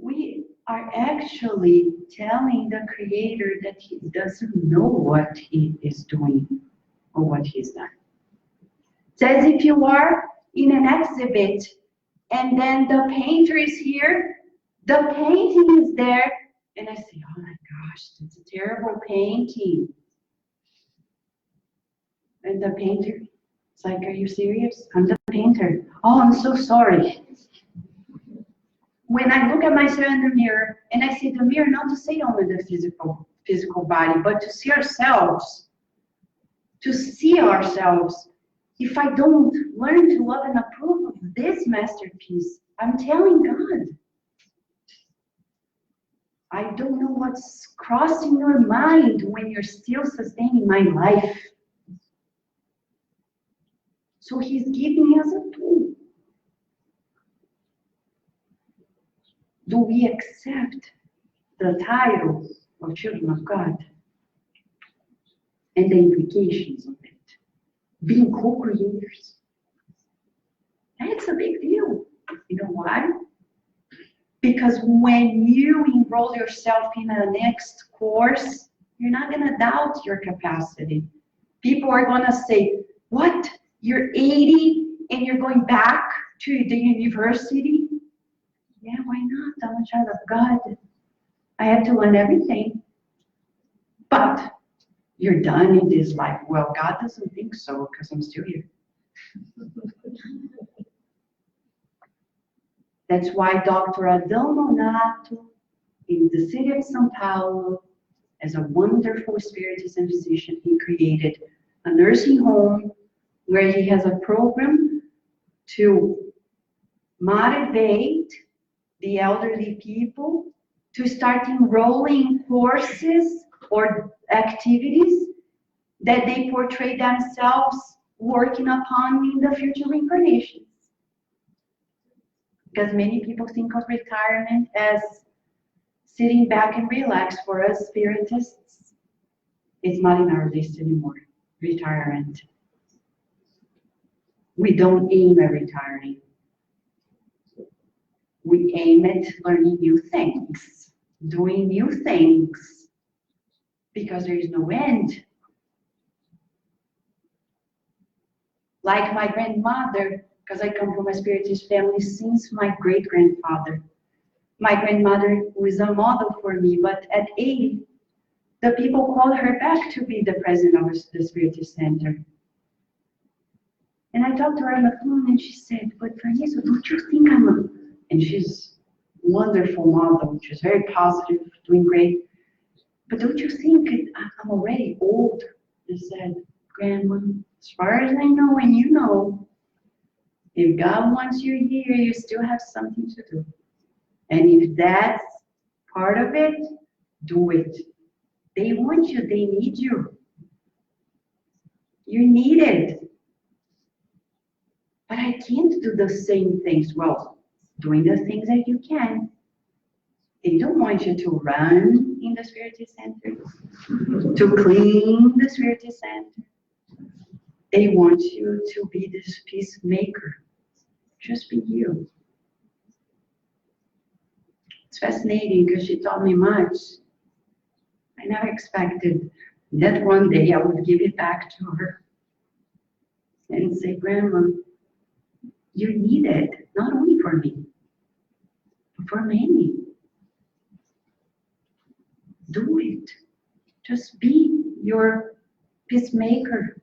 we are actually telling the Creator that he doesn't know what he is doing or what he's done. It's as if you are in an exhibit and then the painter is here, the painting is there, and I say, oh my gosh, that's a terrible painting. And the painter, it's like, are you serious? I'm the painter. Oh, I'm so sorry. When I look at myself in the mirror, and I see the mirror not to see only the physical body, but to see ourselves, if I don't learn to love and approve of this masterpiece, I'm telling God, I don't know what's crossing your mind when you're still sustaining my life. So he's giving us a tool. Do we accept the title of children of God and the implications of it? Being co-creators. That's a big deal. You know why? Because when you enroll yourself in a next course, you're not going to doubt your capacity. People are going to say, what? You're 80 and you're going back to the university? Yeah, why not? I'm a child of God. I had to learn everything. But you're done in this life. Well, God doesn't think so because I'm still here. That's why Dr. Adão Nonato, in the city of São Paulo, as a wonderful spiritist and physician, he created a nursing home where he has a program to motivate the elderly people to start enrolling courses or activities that they portray themselves working upon in the future reincarnations. Because many people think of retirement as sitting back and relax. For us spiritists, it's not in our list anymore, retirement. We don't aim at retiring. We aim at learning new things, doing new things, because there is no end. Like my grandmother, because I come from a spiritist family since my great-grandfather. My grandmother was a model for me, but at 80, the people called her back to be the president of the Spiritist Center. And I talked to her on the phone, and she said, but Vanessa, don't you think I'm a... And she's a wonderful model. She's very positive, doing great. But don't you think I'm already old? I said, Grandma, as far as I know, and you know, if God wants you here, you still have something to do. And if that's part of it, do it. They want you, they need you. You're needed. But I can't do the same things. Well, doing the things that you can. They don't want you to run in the Spiritist Center, to clean the Spiritist Center. They want you to be this peacemaker. Just be you. It's fascinating because she taught me much. I never expected that one day I would give it back to her and say, Grandma, you need it, not only for me, but for many. Do it. Just be your peacemaker.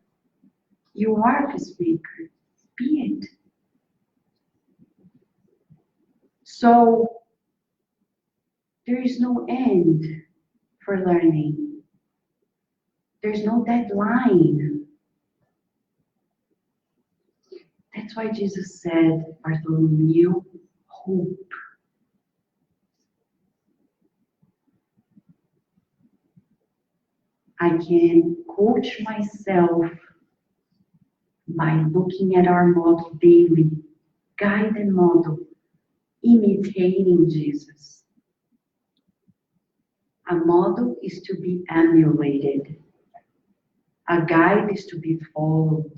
You are a peacemaker. Be it. So, there is no end for learning. There's no deadline. That's why Jesus said, Bartholomew, hope. I can coach myself by looking at our model daily, guide and model, imitating Jesus. A model is to be emulated. A guide is to be followed.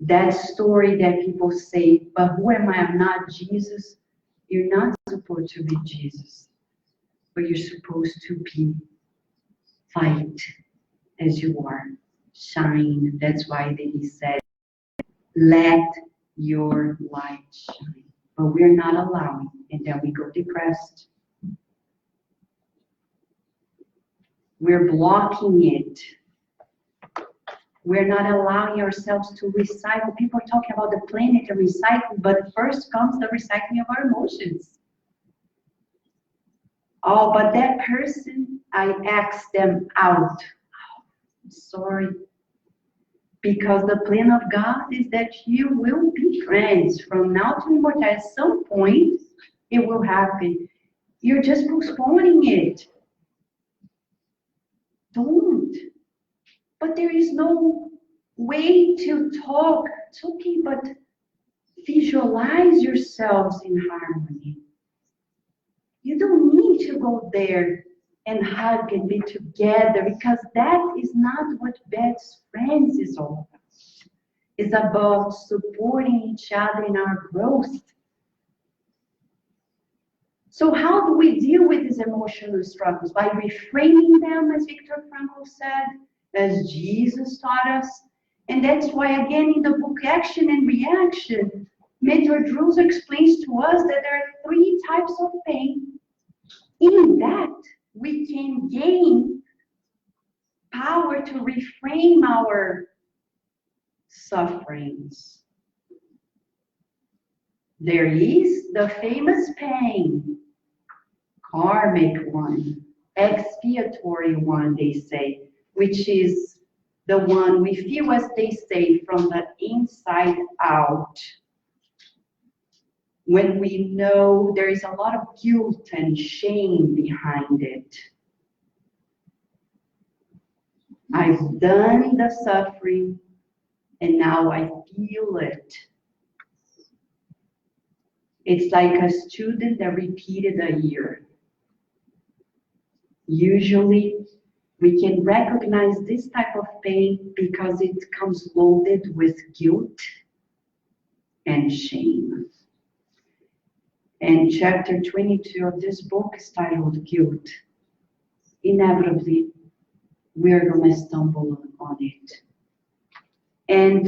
That story that people say, but who am I? I'm not Jesus. You're not supposed to be Jesus, but you're supposed to be light as you are. Shine. That's why he said, let your light shine. But we're not allowing, and then we go depressed. We're blocking it. We're not allowing ourselves to recycle. People are talking about the planet and recycling, but first comes the recycling of our emotions. Oh, but that person, I asked them out. Oh, sorry. Because the plan of God is that you will be friends from now to immortality. At some point, it will happen. You're just postponing it. Don't. But there is no way to talk. It's okay, but visualize yourselves in harmony. You don't need to go there and hug and be together, because that is not what best friends is all about. It's about supporting each other in our growth. So how do we deal with these emotional struggles? By reframing them, as Viktor Frankl said, as Jesus taught us. And that's why, again, in the book Action and Reaction, Mentor Drews explains to us that there are 3 types of pain. In that, we can gain power to reframe our sufferings. There is the famous pain, karmic one, expiatory one, they say, which is the one we feel, as they say, from the inside out. When we know there is a lot of guilt and shame behind it. I've done the suffering, and now I feel it. It's like a student that repeated a year. Usually, we can recognize this type of pain because it comes loaded with guilt and shame. And chapter 22 of this book is titled Guilt. Inevitably, we're going to stumble on it. And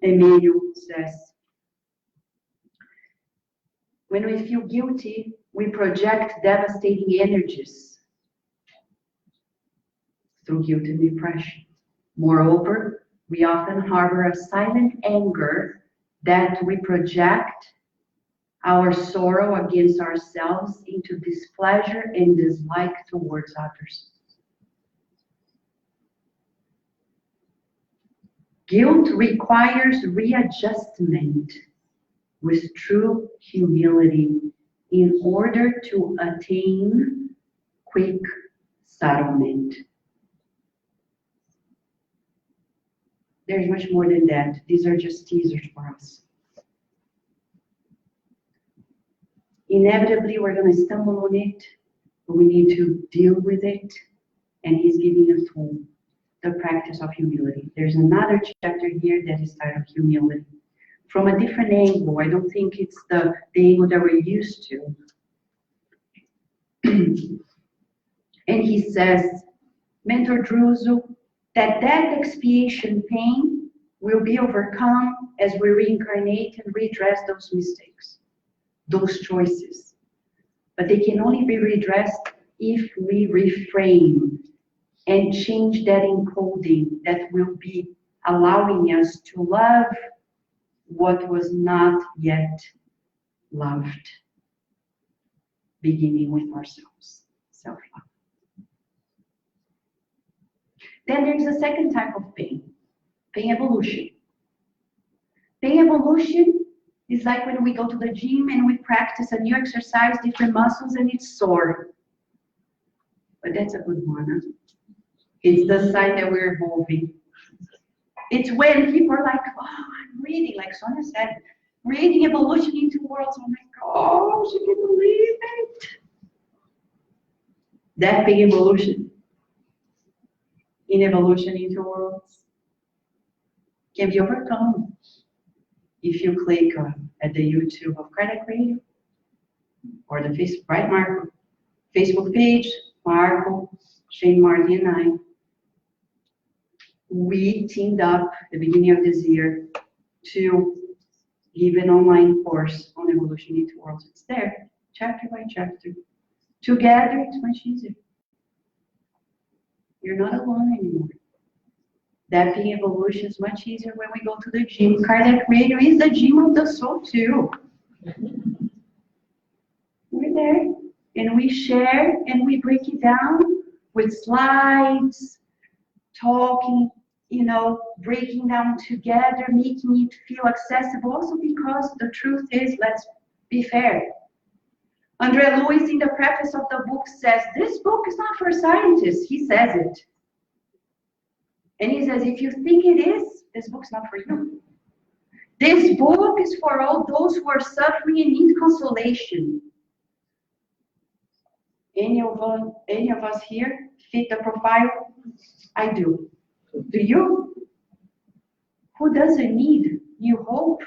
Emmanuel says, when we feel guilty, we project devastating energies through guilt and depression. Moreover, we often harbor a silent anger that we project our sorrow against ourselves into displeasure and dislike towards others. Guilt requires readjustment with true humility in order to attain quick settlement. There's much more than that. These are just teasers for us. Inevitably, we're going to stumble on it, but we need to deal with it, and he's giving a tool, the practice of humility. There's another chapter here that is titled Humility, from a different angle. I don't think it's the angle that we're used to. And he says, Mentor Druzo, that expiation pain will be overcome as we reincarnate and redress those mistakes, those choices. But they can only be redressed if we reframe and change that encoding that will be allowing us to love what was not yet loved, beginning with ourselves, self-love. Then there's a second type of pain evolution. Pain evolution is like when we go to the gym and we practice a new exercise, different muscles, and it's sore. But that's a good one, huh? It's the sign that we're evolving. It's when people are like, oh, I'm reading, like Sonia said, reading Evolution into Worlds. I'm like, oh, she can believe it. That big evolution in Evolution into Worlds. can be overcome if you click at the YouTube of Cardiac Radio or the Facebook, right, Marco? Facebook page, Marco, Shane, Marty, and I. We teamed up at the beginning of this year to give an online course on evolution into worlds. It's there, chapter by chapter. Together, it's much easier. You're not alone anymore. That being evolution is much easier when we go to the gym. Cardiac Radio is the gym of the soul too. We're there, and we share, and we break it down with slides, talking, breaking down together, making it feel accessible. Also because the truth is, let's be fair. Andre Lewis in the preface of the book says, this book is not for scientists. He says it. And he says, if you think it is, this book's not for you. This book is for all those who are suffering and need consolation. Any of us here fit the profile? I do. Do you? Who doesn't need new hope?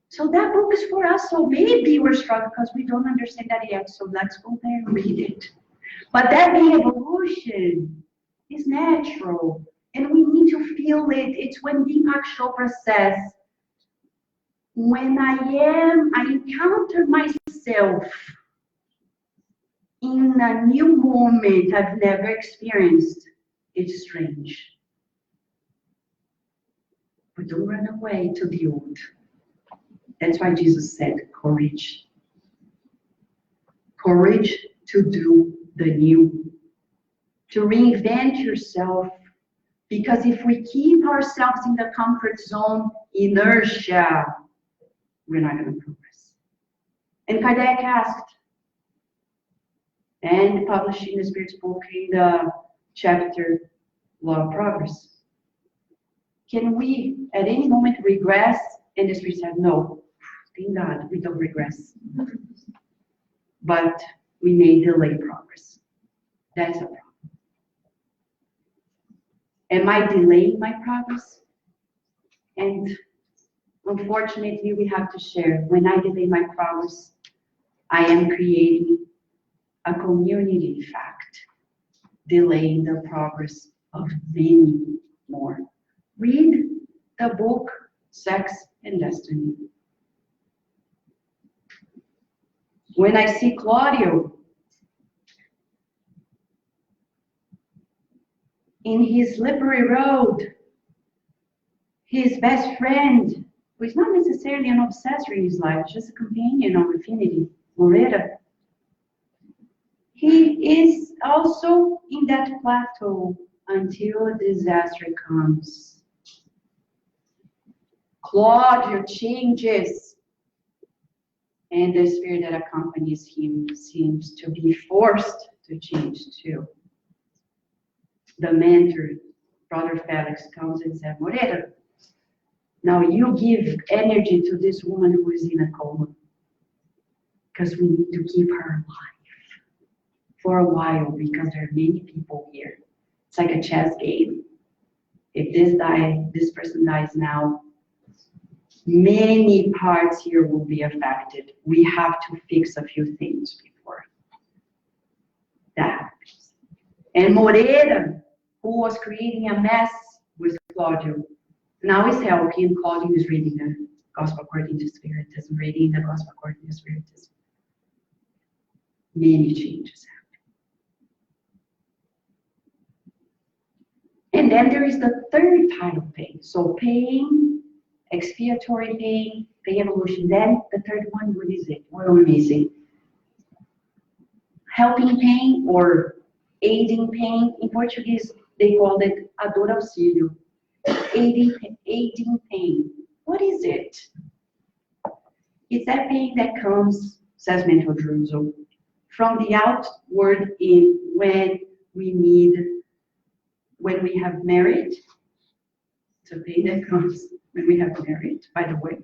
So that book is for us. So maybe we're struggling because we don't understand that yet. So let's go there and read it. But that being evolution is natural. And we need to feel it. It's when Deepak Chopra says, when I encounter myself in a new moment I've never experienced, it's strange. But don't run away to the old. That's why Jesus said, courage. Courage to do the new. To reinvent yourself. Because if we keep ourselves in the comfort zone, inertia, we're not going to progress. And Kardec asked, and published in the Spirit's book in the chapter, Law of Progress, can we at any moment regress? And the Spirit said, no, thank God, we don't regress. But we may delay progress. That's a problem. Am I delaying my progress? And unfortunately, we have to share, when I delay my progress, I am creating a community, in fact, delaying the progress of many more. Read the book, Sex and Destiny. When I see Claudio in his slippery road, his best friend, who is not necessarily an obsessor in his life, just a companion of affinity, Moreta, he is also in that plateau until a disaster comes. Claudio changes, and the spirit that accompanies him seems to be forced to change too. The mentor, Brother Felix, comes and says, Moreta, now you give energy to this woman who is in a coma, because we need to keep her alive for a while, because there are many people here. It's like a chess game. If this person dies now, many parts here will be affected. We have to fix a few things before that happens. And Moreta, who was creating a mess with Claudio, now is helping. Claudio is reading the Gospel according to Spiritism, reading the Gospel according to Spiritism. Many changes happen. And then there is the third type of pain. So pain, expiatory pain, pain evolution. Then the third one, what is it? What are we missing? Helping pain or aiding pain. In Portuguese, they call it a dor auxílio. Aiding pain. What is it? It's that pain that comes, says Mentor Druso, from the outward in when we have married. It's a pain that comes when we have married, by the way.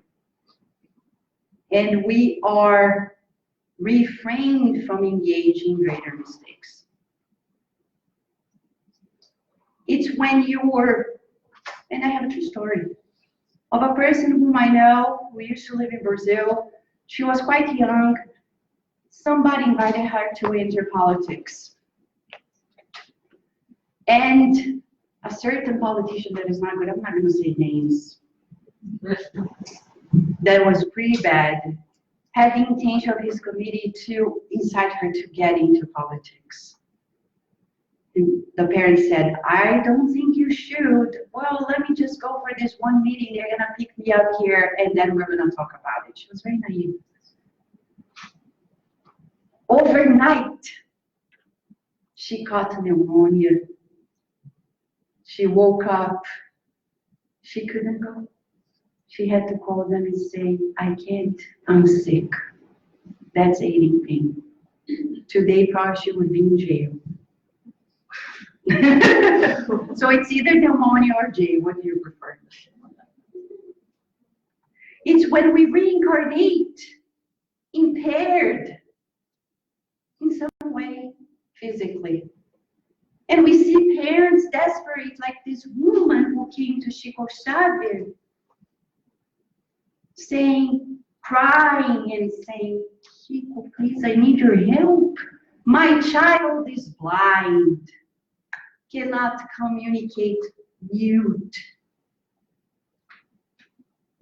And we are refrained from engaging in greater mistakes. It's when you were And I have a true story of a person whom I know, who used to live in Brazil. She was quite young. Somebody invited her to enter politics. And a certain politician that is not good, I'm not going to say names, that was pretty bad, had the intention of his committee to incite her to get into politics. And the parents said, I don't think you should. Well, let me just go for this one meeting. They're going to pick me up here, and then we're going to talk about it. She was very naive. Overnight, she caught pneumonia. She woke up. She couldn't go. She had to call them and say, I can't, I'm sick. That's aiding pain. Today, probably she would be in jail. So it's either pneumonia or jail. What do you prefer? It's when we reincarnate, impaired in some way, physically. And we see parents desperate, like this woman who came to Chico Xavier, saying, crying and saying, Chico, please, I need your help. My child is blind, cannot communicate, mute,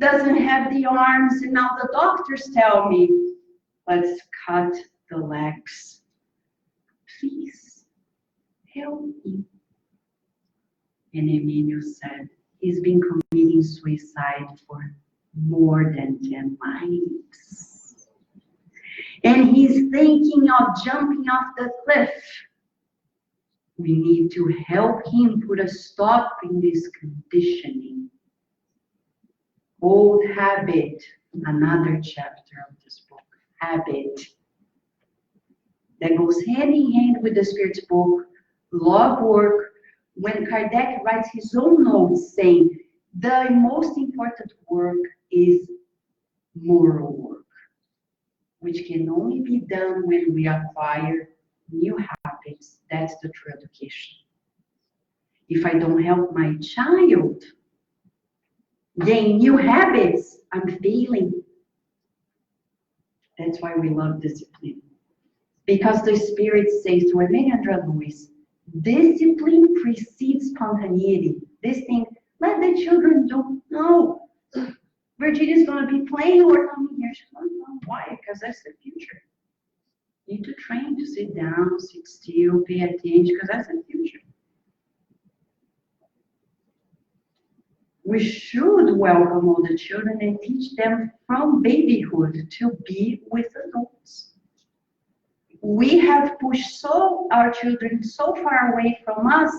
doesn't have the arms, and now the doctors tell me, let's cut the legs. Please, help me. And Emilio said, he's been committing suicide for more than 10 lives. And he's thinking of jumping off the cliff. We need to help him put a stop in this conditioning. Old habit, another chapter of this book, habit. That goes hand in hand with the Spirit's book, Law of Work, when Kardec writes his own notes saying, the most important work is moral work, which can only be done when we acquire new habits. That's the true education. If I don't help my child gain new habits, I'm failing. That's why we love discipline. Because the Spirit says to Andrea Lewis, discipline precedes spontaneity. This thing, let the children do. No. Virginia's going to be playing or coming here. She's going, no, why? Because that's the future. You need to train to sit down, sit still, pay attention, because that's the future. We should welcome all the children and teach them from babyhood to be with adults. We have pushed our children so far away from us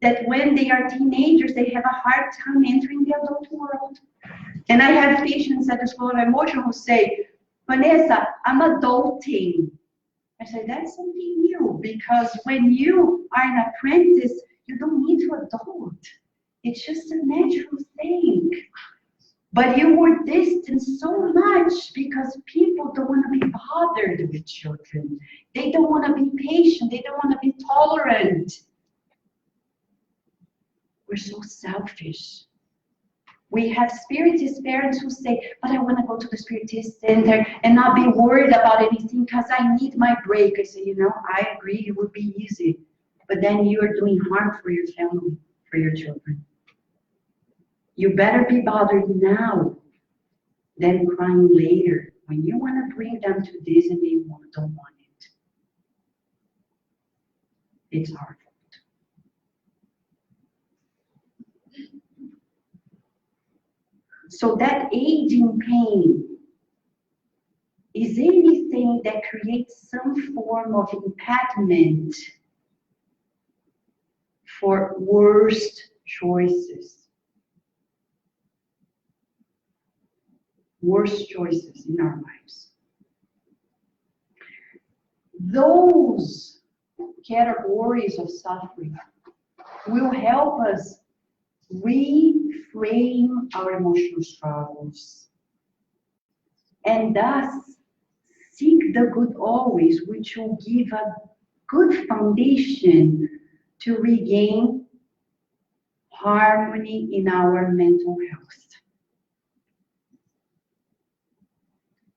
that when they are teenagers, they have a hard time entering the adult world. And I have patients at the School of Emotion who say, Vanessa, I'm adulting. I say, that's something new, because when you are an apprentice, you don't need to adult. It's just a natural thing. But you were distanced so much because people don't want to be bothered with children. They don't want to be patient. They don't want to be tolerant. We're so selfish. We have Spiritist parents who say, but I want to go to the Spiritist center and not be worried about anything because I need my break. I say, I agree, it would be easy. But then you are doing harm for your family, for your children. You better be bothered now than crying later when you want to bring them to this and they don't want it. It's our fault. So that aging pain is anything that creates some form of impediment for worst choices. Worst choices in our lives. Those categories of suffering will help us reframe our emotional struggles and thus seek the good always, which will give a good foundation to regain harmony in our mental health.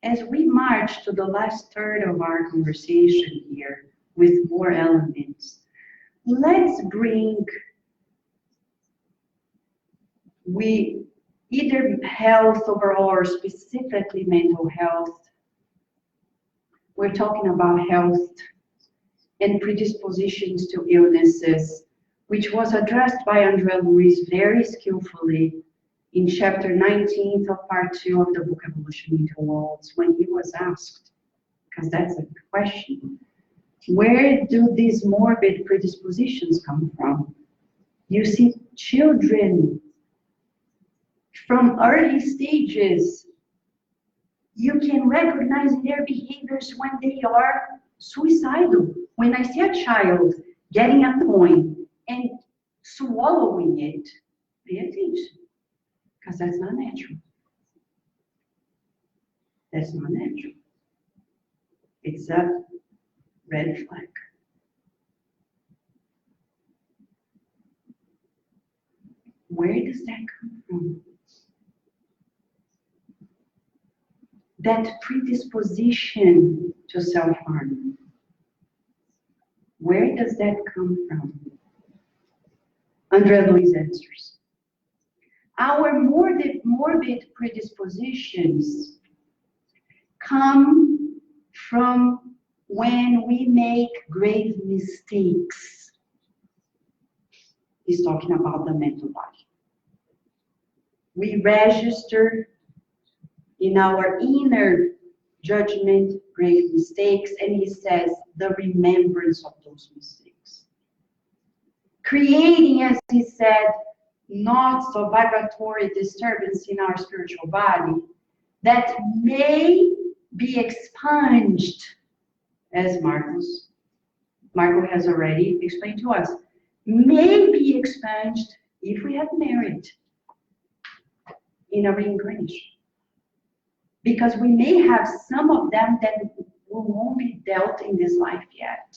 As we march to the last third of our conversation here with more elements, let's bring either health overall or specifically mental health. We're talking about health and predispositions to illnesses, which was addressed by André Luiz very skillfully in chapter 19 of part 2 of the book Evolution into Worlds, when he was asked, because that's a question, where do these morbid predispositions come from? You see, children from early stages, you can recognize their behaviors when they are suicidal. When I see a child getting a coin and swallowing it, pay attention, because that's not natural. That's not natural. It's a red flag. Where does that come from? That predisposition to self-harm. Where does that come from? André Luiz answers. Our morbid predispositions come from when we make grave mistakes. He's talking about the mental body. We register in our inner judgment grave mistakes, and he says the remembrance of those mistakes, creating, as he said, knots of vibratory disturbance in our spiritual body that may be expunged, as Marco has already explained to us, may be expunged if we have merit in a reincarnation. Because we may have some of them that won't be dealt in this life yet.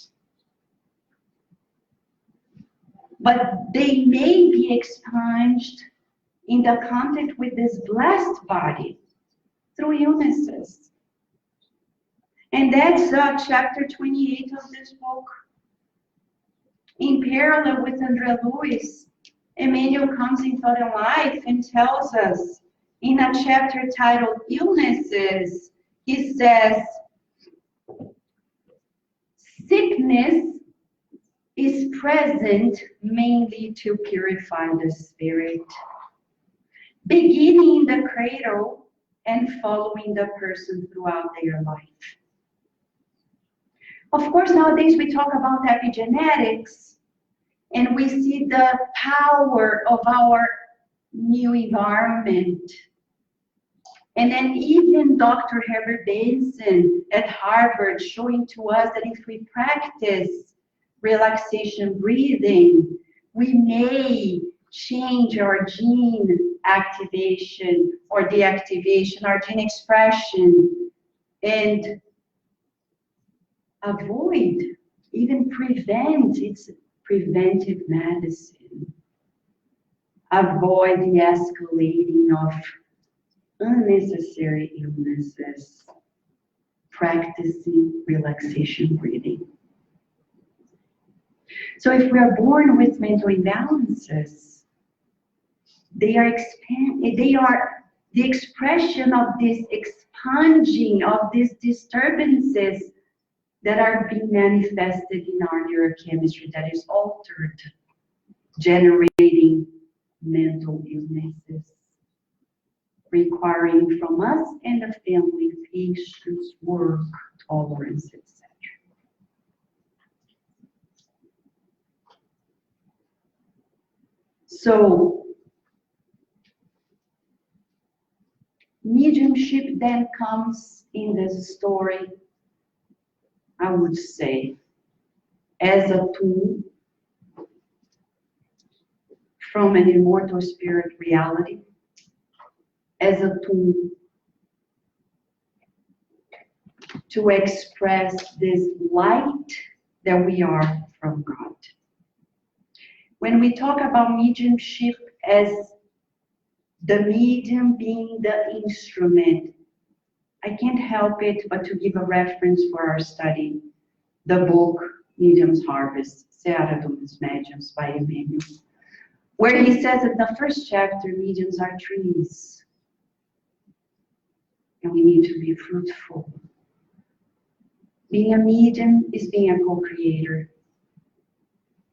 But they may be expunged in the contact with this blessed body through illnesses. And that's chapter 28 of this book. In parallel with André Luiz, Emmanuel comes in Thought and Life and tells us in a chapter titled Illnesses, he says, sickness is present mainly to purify the spirit, beginning in the cradle and following the person throughout their life. Of course, nowadays we talk about epigenetics, and we see the power of our new environment. And then even Dr. Herbert Benson at Harvard showing to us that if we practice relaxation breathing, we may change our gene activation or deactivation, our gene expression, and avoid, even prevent, it's preventive medicine. Avoid the escalating of unnecessary illnesses, practicing relaxation breathing. So if we are born with mental imbalances, they are the expression of this expunging of these disturbances that are being manifested in our neurochemistry that is altered, generating mental illnesses, requiring from us and the family patience, work, tolerance, etc. So, mediumship then comes in this story, I would say, as a tool from an immortal spirit reality, as a tool to express this light that we are from God. When we talk about mediumship as the medium being the instrument, I can't help it but to give a reference for our study, the book Medium's Harvest, Seara dos Médiuns by Emmanuel, where he says in the first chapter, mediums are trees, and we need to be fruitful. Being a medium is being a co-creator,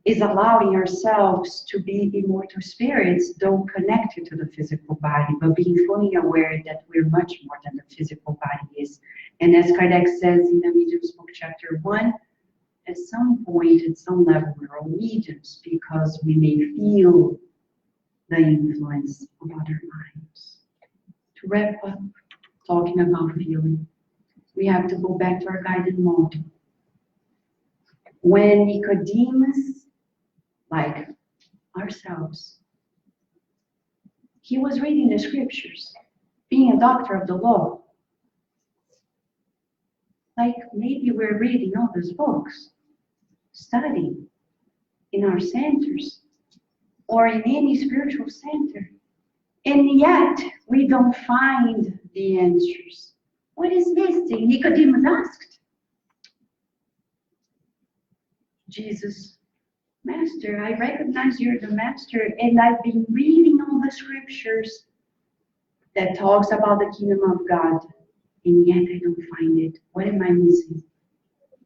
is allowing ourselves to be immortal spirits, though connected to the physical body, but being fully aware that we're much more than the physical body is. And as Kardec says in the Medium's Book, Chapter 1, at some point, at some level, we're all mediums because we may feel the influence of other minds. To wrap up, talking about feeling, we have to go back to our guided model. When Nicodemus, like ourselves, he was reading the scriptures, being a doctor of the law. Like maybe we're reading all these books, studying in our centers or in any spiritual center, and yet we don't find the answers. What is missing? Nicodemus asked. Jesus, Master, I recognize you're the master, and I've been reading all the scriptures that talks about the kingdom of God, and yet I don't find it. What am I missing?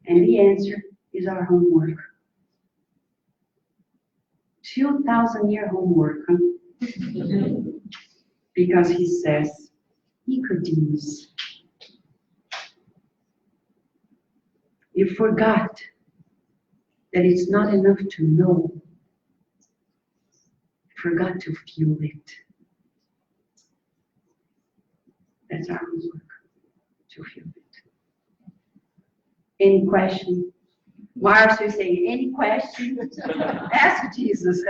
And the answer is our homework. 2,000-year homework. Huh? Because he says, Nicodemus, you forgot that it's not enough to know. Forgot to feel it. That's our homework, to feel it. Any question? Marcia is saying, any question? Ask Jesus.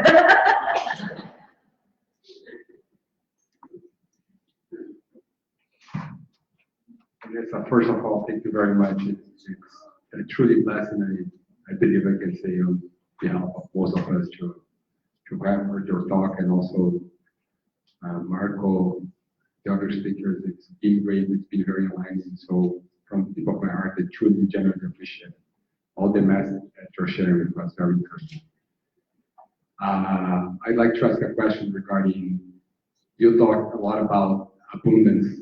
Yes, first of all, thank you very much. It's truly blessing. I believe I can say on behalf of most of us to grab your talk, and also Marco, the other speakers. It's been great. It's been very enlightening. So from the deep of my heart, I truly, genuinely appreciate all the message that you're sharing with us. Very encouraging. I'd like to ask a question regarding, you talked a lot about abundance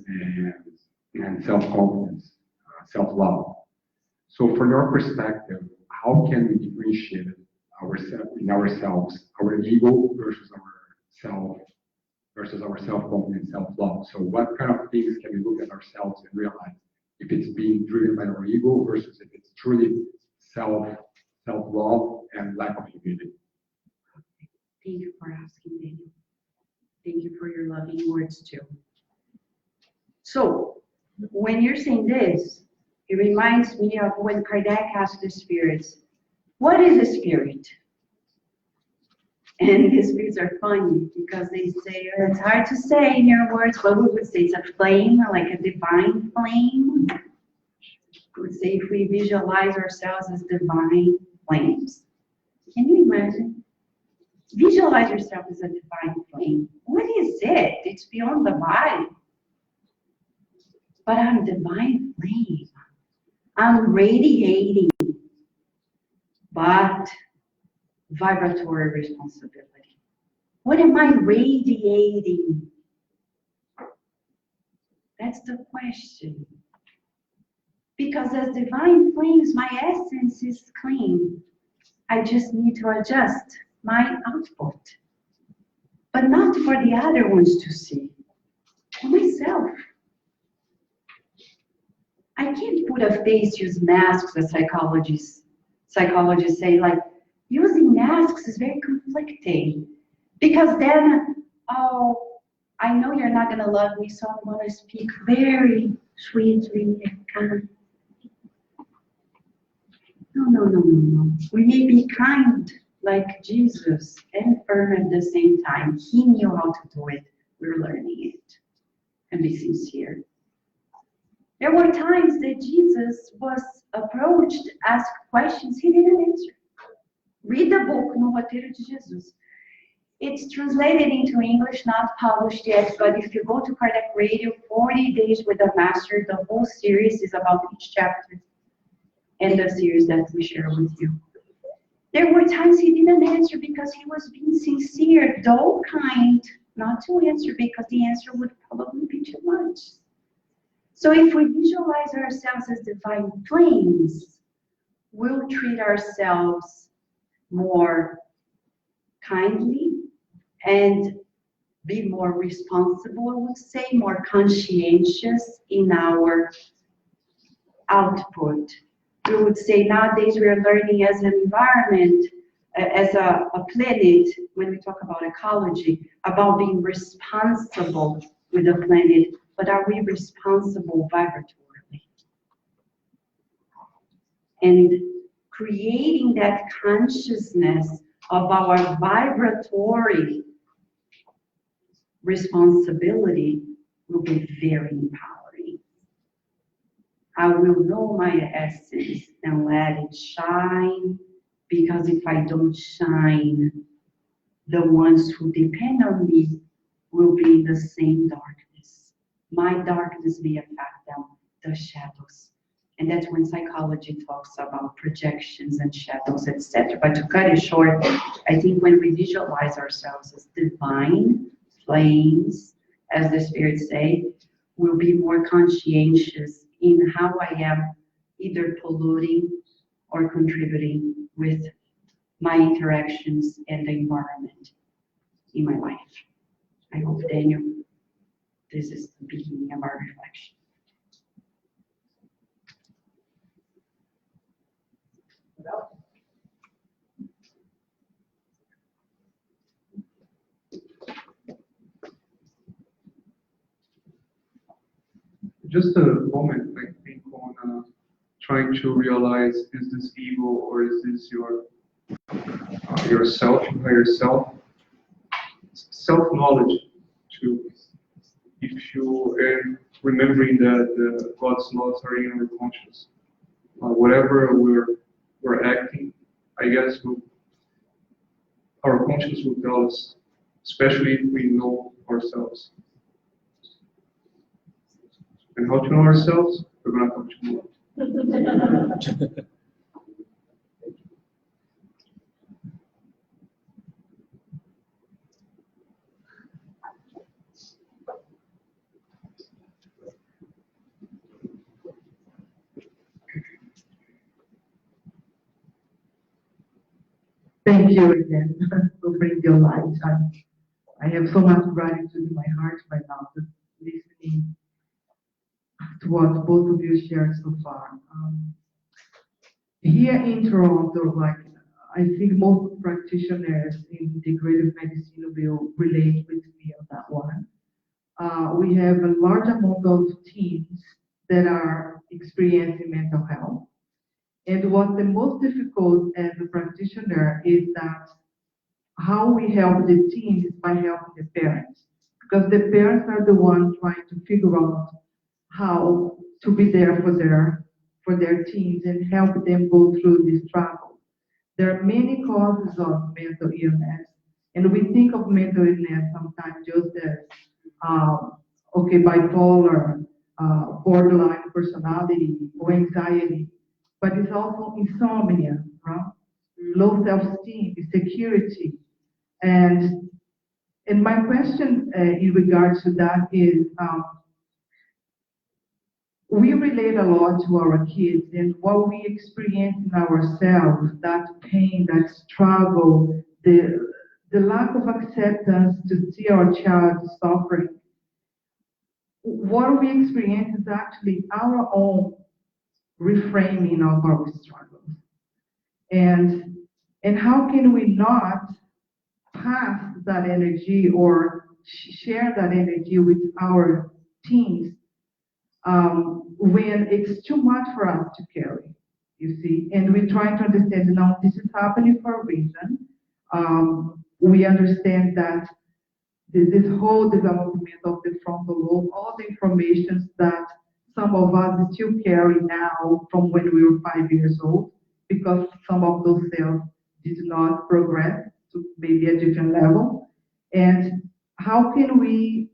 and self-confidence, self-love. So from your perspective, how can we differentiate ourselves, our ego versus our self-confidence, self-love? So what kind of things can we look at ourselves and realize if it's being driven by our ego versus if it's truly self-love and lack of humility? Thank you for asking, Daniel. Thank you for your loving words too. So, when you're saying this, it reminds me of when Kardec asked the spirits, what is a spirit? And the spirits are funny because they say, it's hard to say in your words, but we would say it's a flame, like a divine flame. We would say if we visualize ourselves as divine flames. Can you imagine? Visualize yourself as a divine flame. What is it? It's beyond the body. But I'm divine flame. I'm radiating, but vibratory responsibility. What am I radiating? That's the question. Because as divine flames, my essence is clean. I just need to adjust my output. But not for the other ones to see. For myself. I can't put a face, use masks, as psychologists say, like, using masks is very conflicting. Because then, oh, I know you're not going to love me, so I'm going to speak very sweetly and kind. No. We may be kind like Jesus and firm at the same time. He knew how to do it. We're learning it. And be sincere. There were times that Jesus was approached, asked questions, he didn't answer. Read the book, No Roteiro de Jesus. It's translated into English, not published yet, but if you go to Kardec Radio, 40 Days with the Master, the whole series is about each chapter and the series that we share with you. There were times he didn't answer because he was being sincere, though kind, not to answer because the answer would probably be too much. So if we visualize ourselves as divine flames, we'll treat ourselves more kindly and be more responsible, I would say, more conscientious in our output. We would say nowadays we are learning as an environment, as a planet, when we talk about ecology, about being responsible with the planet, but are we responsible vibratorily? And creating that consciousness of our vibratory responsibility will be very empowering. I will know my essence and let it shine, because if I don't shine, the ones who depend on me will be in the same darkness. My darkness may affect them, the shadows. And that's when psychology talks about projections and shadows, etc. But to cut it short, I think when we visualize ourselves as divine flames, as the spirits say, we'll be more conscientious in how I am either polluting or contributing with my interactions and the environment in my life. I hope, Daniel, this is the beginning of our reflection. Just a moment, I think, on trying to realize, is this ego or is this yourself, your higher self? Self-knowledge, too. If you are remembering that God's laws are in our conscience, whatever we're acting, I guess our conscience will tell us, especially if we know ourselves. And how to know ourselves? We're going to talk tomorrow. Thank you again for bringing your light. I have so much gratitude in my heart right now, just listening to what both of you shared so far. Here in Toronto, like I think most practitioners in integrative medicine will relate with me on that one. We have a large amount of teams that are experiencing mental health. And what's the most difficult as a practitioner is that how we help the teams is by helping the parents. Because the parents are the ones trying to figure out how to be there for their teams and help them go through this struggle. There are many causes of mental illness, and we think of mental illness sometimes just as bipolar, borderline personality, or anxiety, but it's also insomnia, right? Low self-esteem, insecurity, and my question in regards to that is. We relate a lot to our kids, and what we experience in ourselves, that pain, that struggle, the lack of acceptance to see our child suffering. What we experience is actually our own reframing of our struggles. And how can we not pass that energy or share that energy with our teens when it's too much for us to carry, you see? And we try to understand, no, this is happening for a reason. We understand that this whole development of the frontal lobe, all the information that some of us still carry now from when we were 5 years old, because some of those cells did not progress to maybe a different level? And how can we,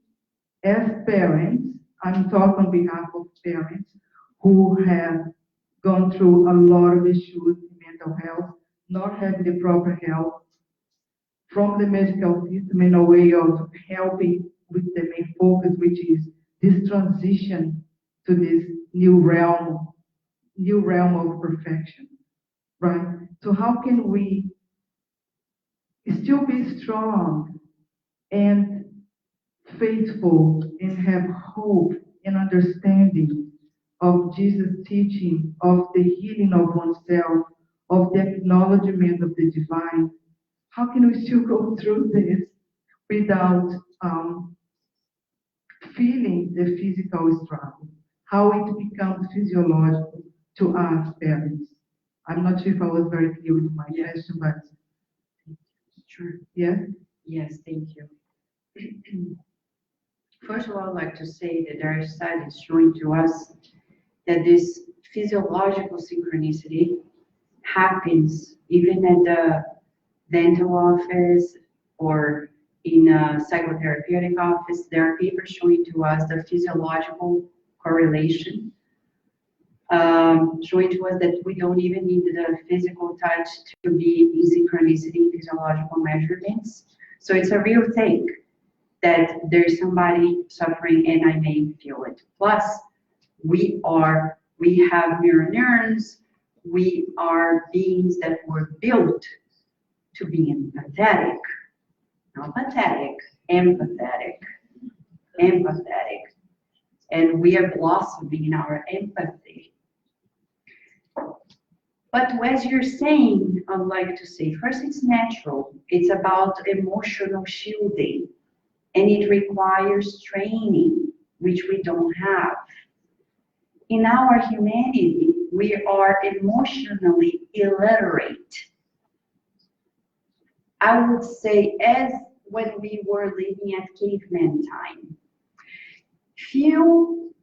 as parents, I'm talking on behalf of parents who have gone through a lot of issues in mental health, not having the proper help from the medical system in a way of helping with the main focus, which is this transition to this new realm of perfection, right? So how can we still be strong and faithful and have hope and understanding of Jesus' teaching, of the healing of oneself, of the acknowledgement of the divine? How can we still go through this without feeling the physical struggle? How it becomes physiological to us parents? I'm not sure if I was very clear with my question, but Sure. yes? Yes, thank you. First of all, I'd like to say that there are studies showing to us that this physiological synchronicity happens even at the dental office or in a psychotherapeutic office. There are papers showing to us the physiological correlation, showing to us that we don't even need the physical touch to be in synchronicity in physiological measurements. So it's a real thing that there's somebody suffering and I may feel it. Plus, we have mirror neurons, we are beings that were built to be empathetic, not pathetic, empathetic. And we are blossoming in our empathy. But as you're saying, I'd like to say, first, it's natural. It's about emotional shielding, and it requires training, which we don't have. In our humanity, we are emotionally illiterate. I would say, as when we were living at caveman time. Few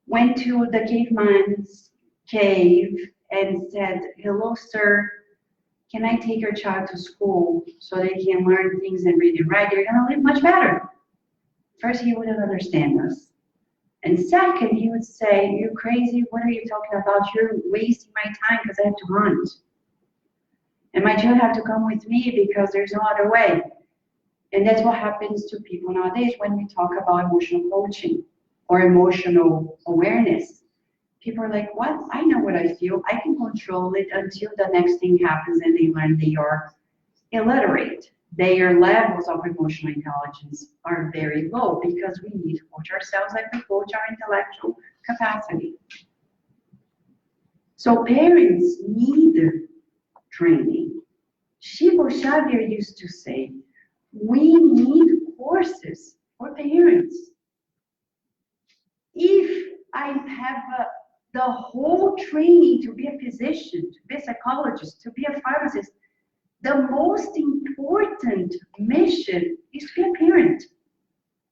went to the caveman's cave and said, "Hello, sir, can I take your child to school so they can learn things and read and write? They're gonna live much better." First, he wouldn't understand us. And second, he would say, "You're crazy, what are you talking about? You're wasting my time because I have to hunt. And my children have to come with me because there's no other way." And that's what happens to people nowadays when we talk about emotional coaching or emotional awareness. People are like, "What? I know what I feel. I can control it," until the next thing happens and they learn they are illiterate. Their levels of emotional intelligence are very low because we need to coach ourselves like we coach our intellectual capacity. So parents need training. Shibo Xavier used to say, we need courses for parents. If I have the whole training to be a physician, to be a psychologist, to be a pharmacist, the most important mission is to be a parent.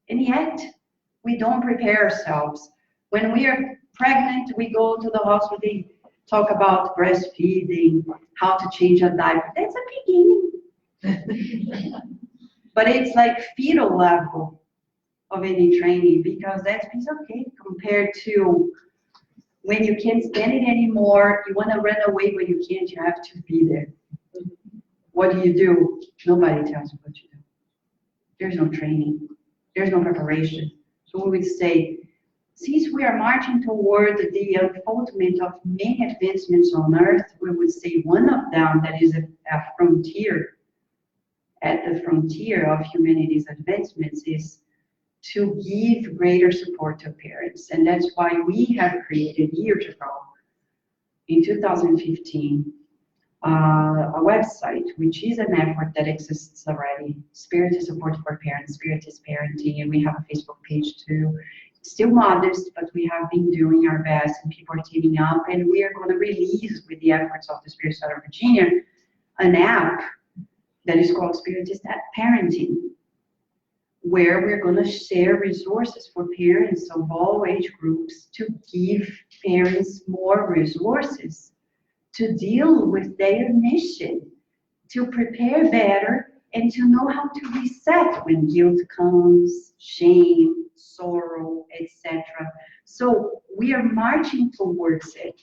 And yet, we don't prepare ourselves. When we are pregnant, we go to the hospital, they talk about breastfeeding, how to change a diaper. That's a beginning. But it's like fetal level of any training, because that's piece of cake compared to when you can't stand it anymore, you want to run away, but you can't, you have to be there. What do? Nobody tells you what to do. There's no training. There's no preparation. So we would say, since we are marching toward the unfoldment of many advancements on Earth, we would say one of them that is a frontier, at the frontier of humanity's advancements, is to give greater support to parents. And that's why we have created years ago, in 2015, a website, which is an effort that exists already, Spiritist Support for Parents, Spiritist Parenting, and we have a Facebook page too. It's still modest, but we have been doing our best, and people are teaming up, and we are going to release, with the efforts of the Spirit Center of Virginia, an app that is called Spiritist Parenting, where we're going to share resources for parents of all age groups to give parents more resources to deal with their mission. to prepare better, and to know how to reset when guilt comes, shame, sorrow, etc. So we are marching towards it,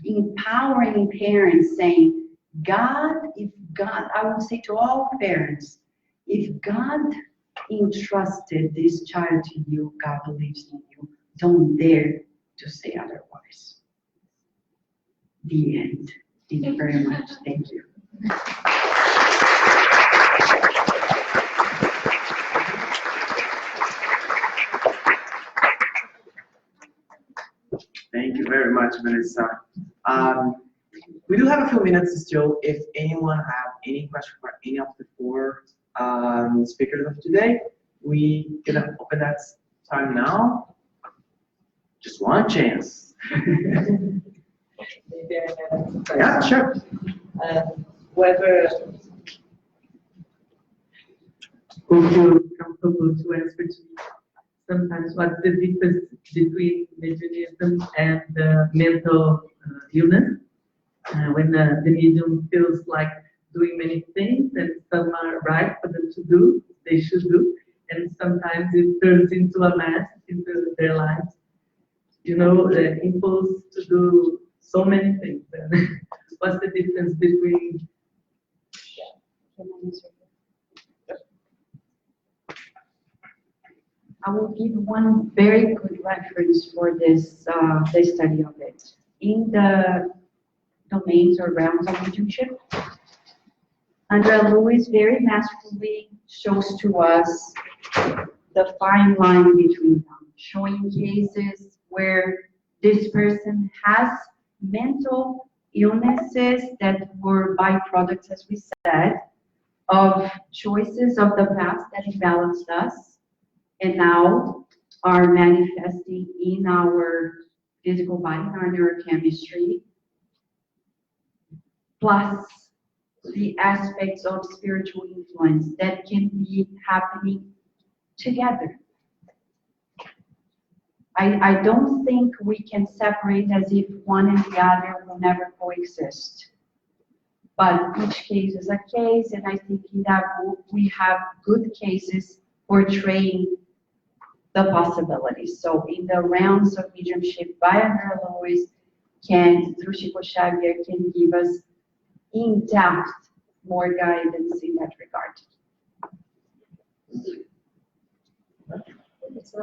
empowering parents, saying, I would say to all parents, if God entrusted this child to you, God believes in you. Don't dare to say otherwise. The end. Thank you very much. Thank you. Thank you very much, Vanessa. We do have a few minutes still. If anyone have any question for any of the four speakers of today, we gonna open that time now. Just one chance. Yeah, sure. Whether would you comfortable to answer to me sometimes what's the difference between mediumism and mental illness? When the medium feels like doing many things and some are right for them to do, they should do, and sometimes it turns into a mess into their lives. You know, the impulse to do so many things. What's the difference between? I will give one very good reference for this the study of it. In the domains or realms of mediumship, Andrea Lewis very masterfully shows to us the fine line between them, showing cases where this person has mental illnesses that were byproducts, as we said, of choices of the past that imbalanced us, and now are manifesting in our physical body, in our neurochemistry, plus the aspects of spiritual influence that can be happening together. I don't think we can separate as if one and the other will never coexist. But each case is a case, and I think in that book we have good cases portraying the possibilities. So in the realms of mediumship, by Andrea Lewis through Chico Xavier, can give us in-depth more guidance in that regard. It's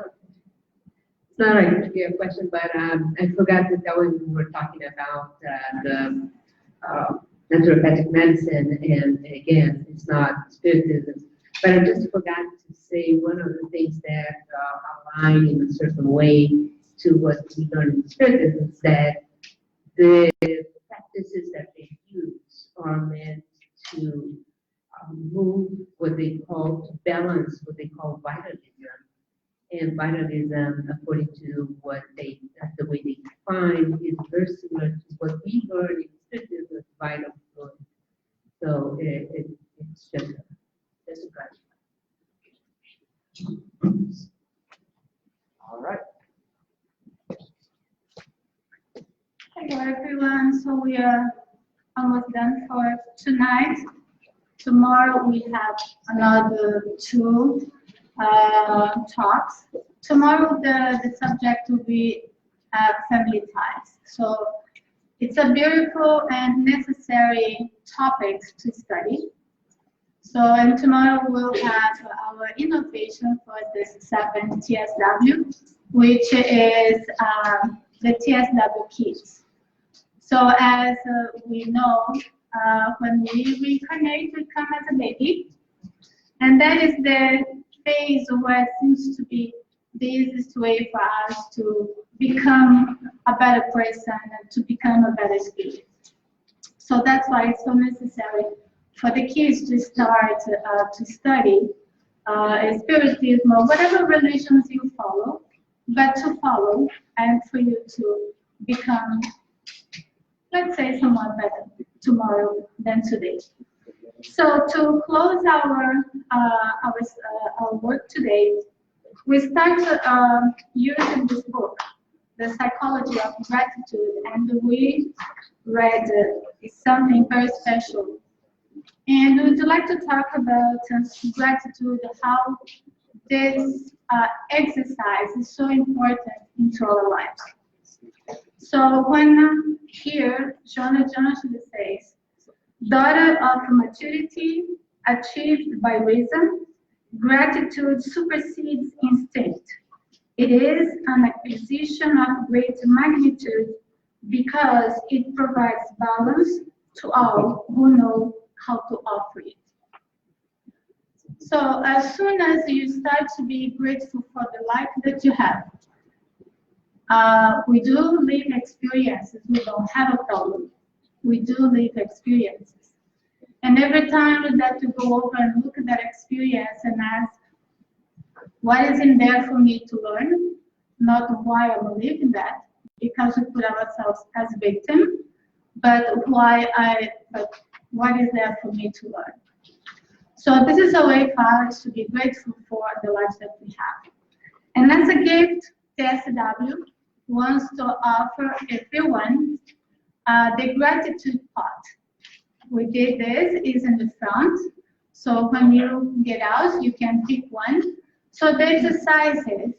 not really a question, but I forgot to tell when we were talking about the naturopathic medicine, and again, it's not spiritism, but I just forgot to say one of the things that align in a certain way to what we learn in spiritism is that the practices that they use are meant to move what they call, to balance what they call vitalism. And vitalism, according to what the way they define, is very similar to what we learn in spiritism as vital fluid. So it's just a question. All right. Hello everyone, so we are almost done for tonight. Tomorrow we have another two talks. Tomorrow the subject will be family ties. So it's a beautiful and necessary topic to study. So and tomorrow we'll have our innovation for this 7th TSW, which is the TSW Kids. So as we know, when we reincarnate, we come as a baby, and that is the phase where it seems to be the easiest way for us to become a better person and to become a better spirit. So that's why it's so necessary for the kids to start to study spiritism or whatever religions you follow, but to follow and for you to become, let's say, somewhat better tomorrow than today. So to close our work today, we start using this book, The Psychology of Gratitude, and we read something very special And we would like to talk about gratitude, how this exercise is so important into our lives. So when here, Jonah says, daughter of maturity achieved by reason, gratitude supersedes instinct. It is an acquisition of great magnitude because it provides balance to all who know how to offer it. So as soon as you start to be grateful for the life that you have, we do live experiences. We don't have a problem. We do live experiences. And every time that you go over and look at that experience and ask, what is in there for me to learn? Not why I'm living that, because we put ourselves as victim, but what is there for me to learn? So this is a way for us to be grateful for the lives that we have. And as a gift, TSW wants to offer everyone the gratitude pot. We did this, is in the front. So when you get out, you can pick one. So the exercises,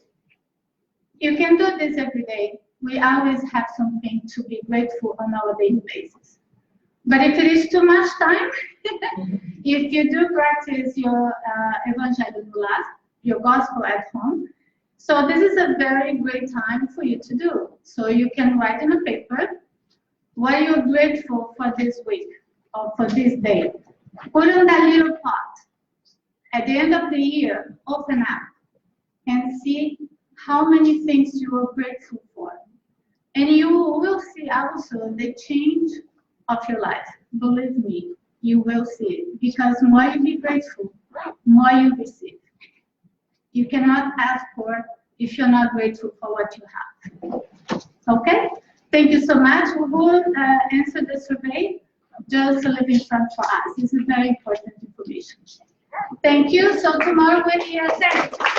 you can do this every day. We always have something to be grateful on our daily basis. But if it is too much time, if you do practice your evangelism class, your gospel at home, so this is a very great time for you to do. So you can write in a paper what you're grateful for this week or for this day. Put in that little pot. At the end of the year, open up and see how many things you are grateful for. And you will see also the change of your life. Believe me, you will see it. Because more you be grateful, more you receive. You cannot ask for if you're not grateful for what you have. Okay? Thank you so much. We will answer the survey. Just live in front for us. This is very important information. Thank you. So tomorrow we're here at 10.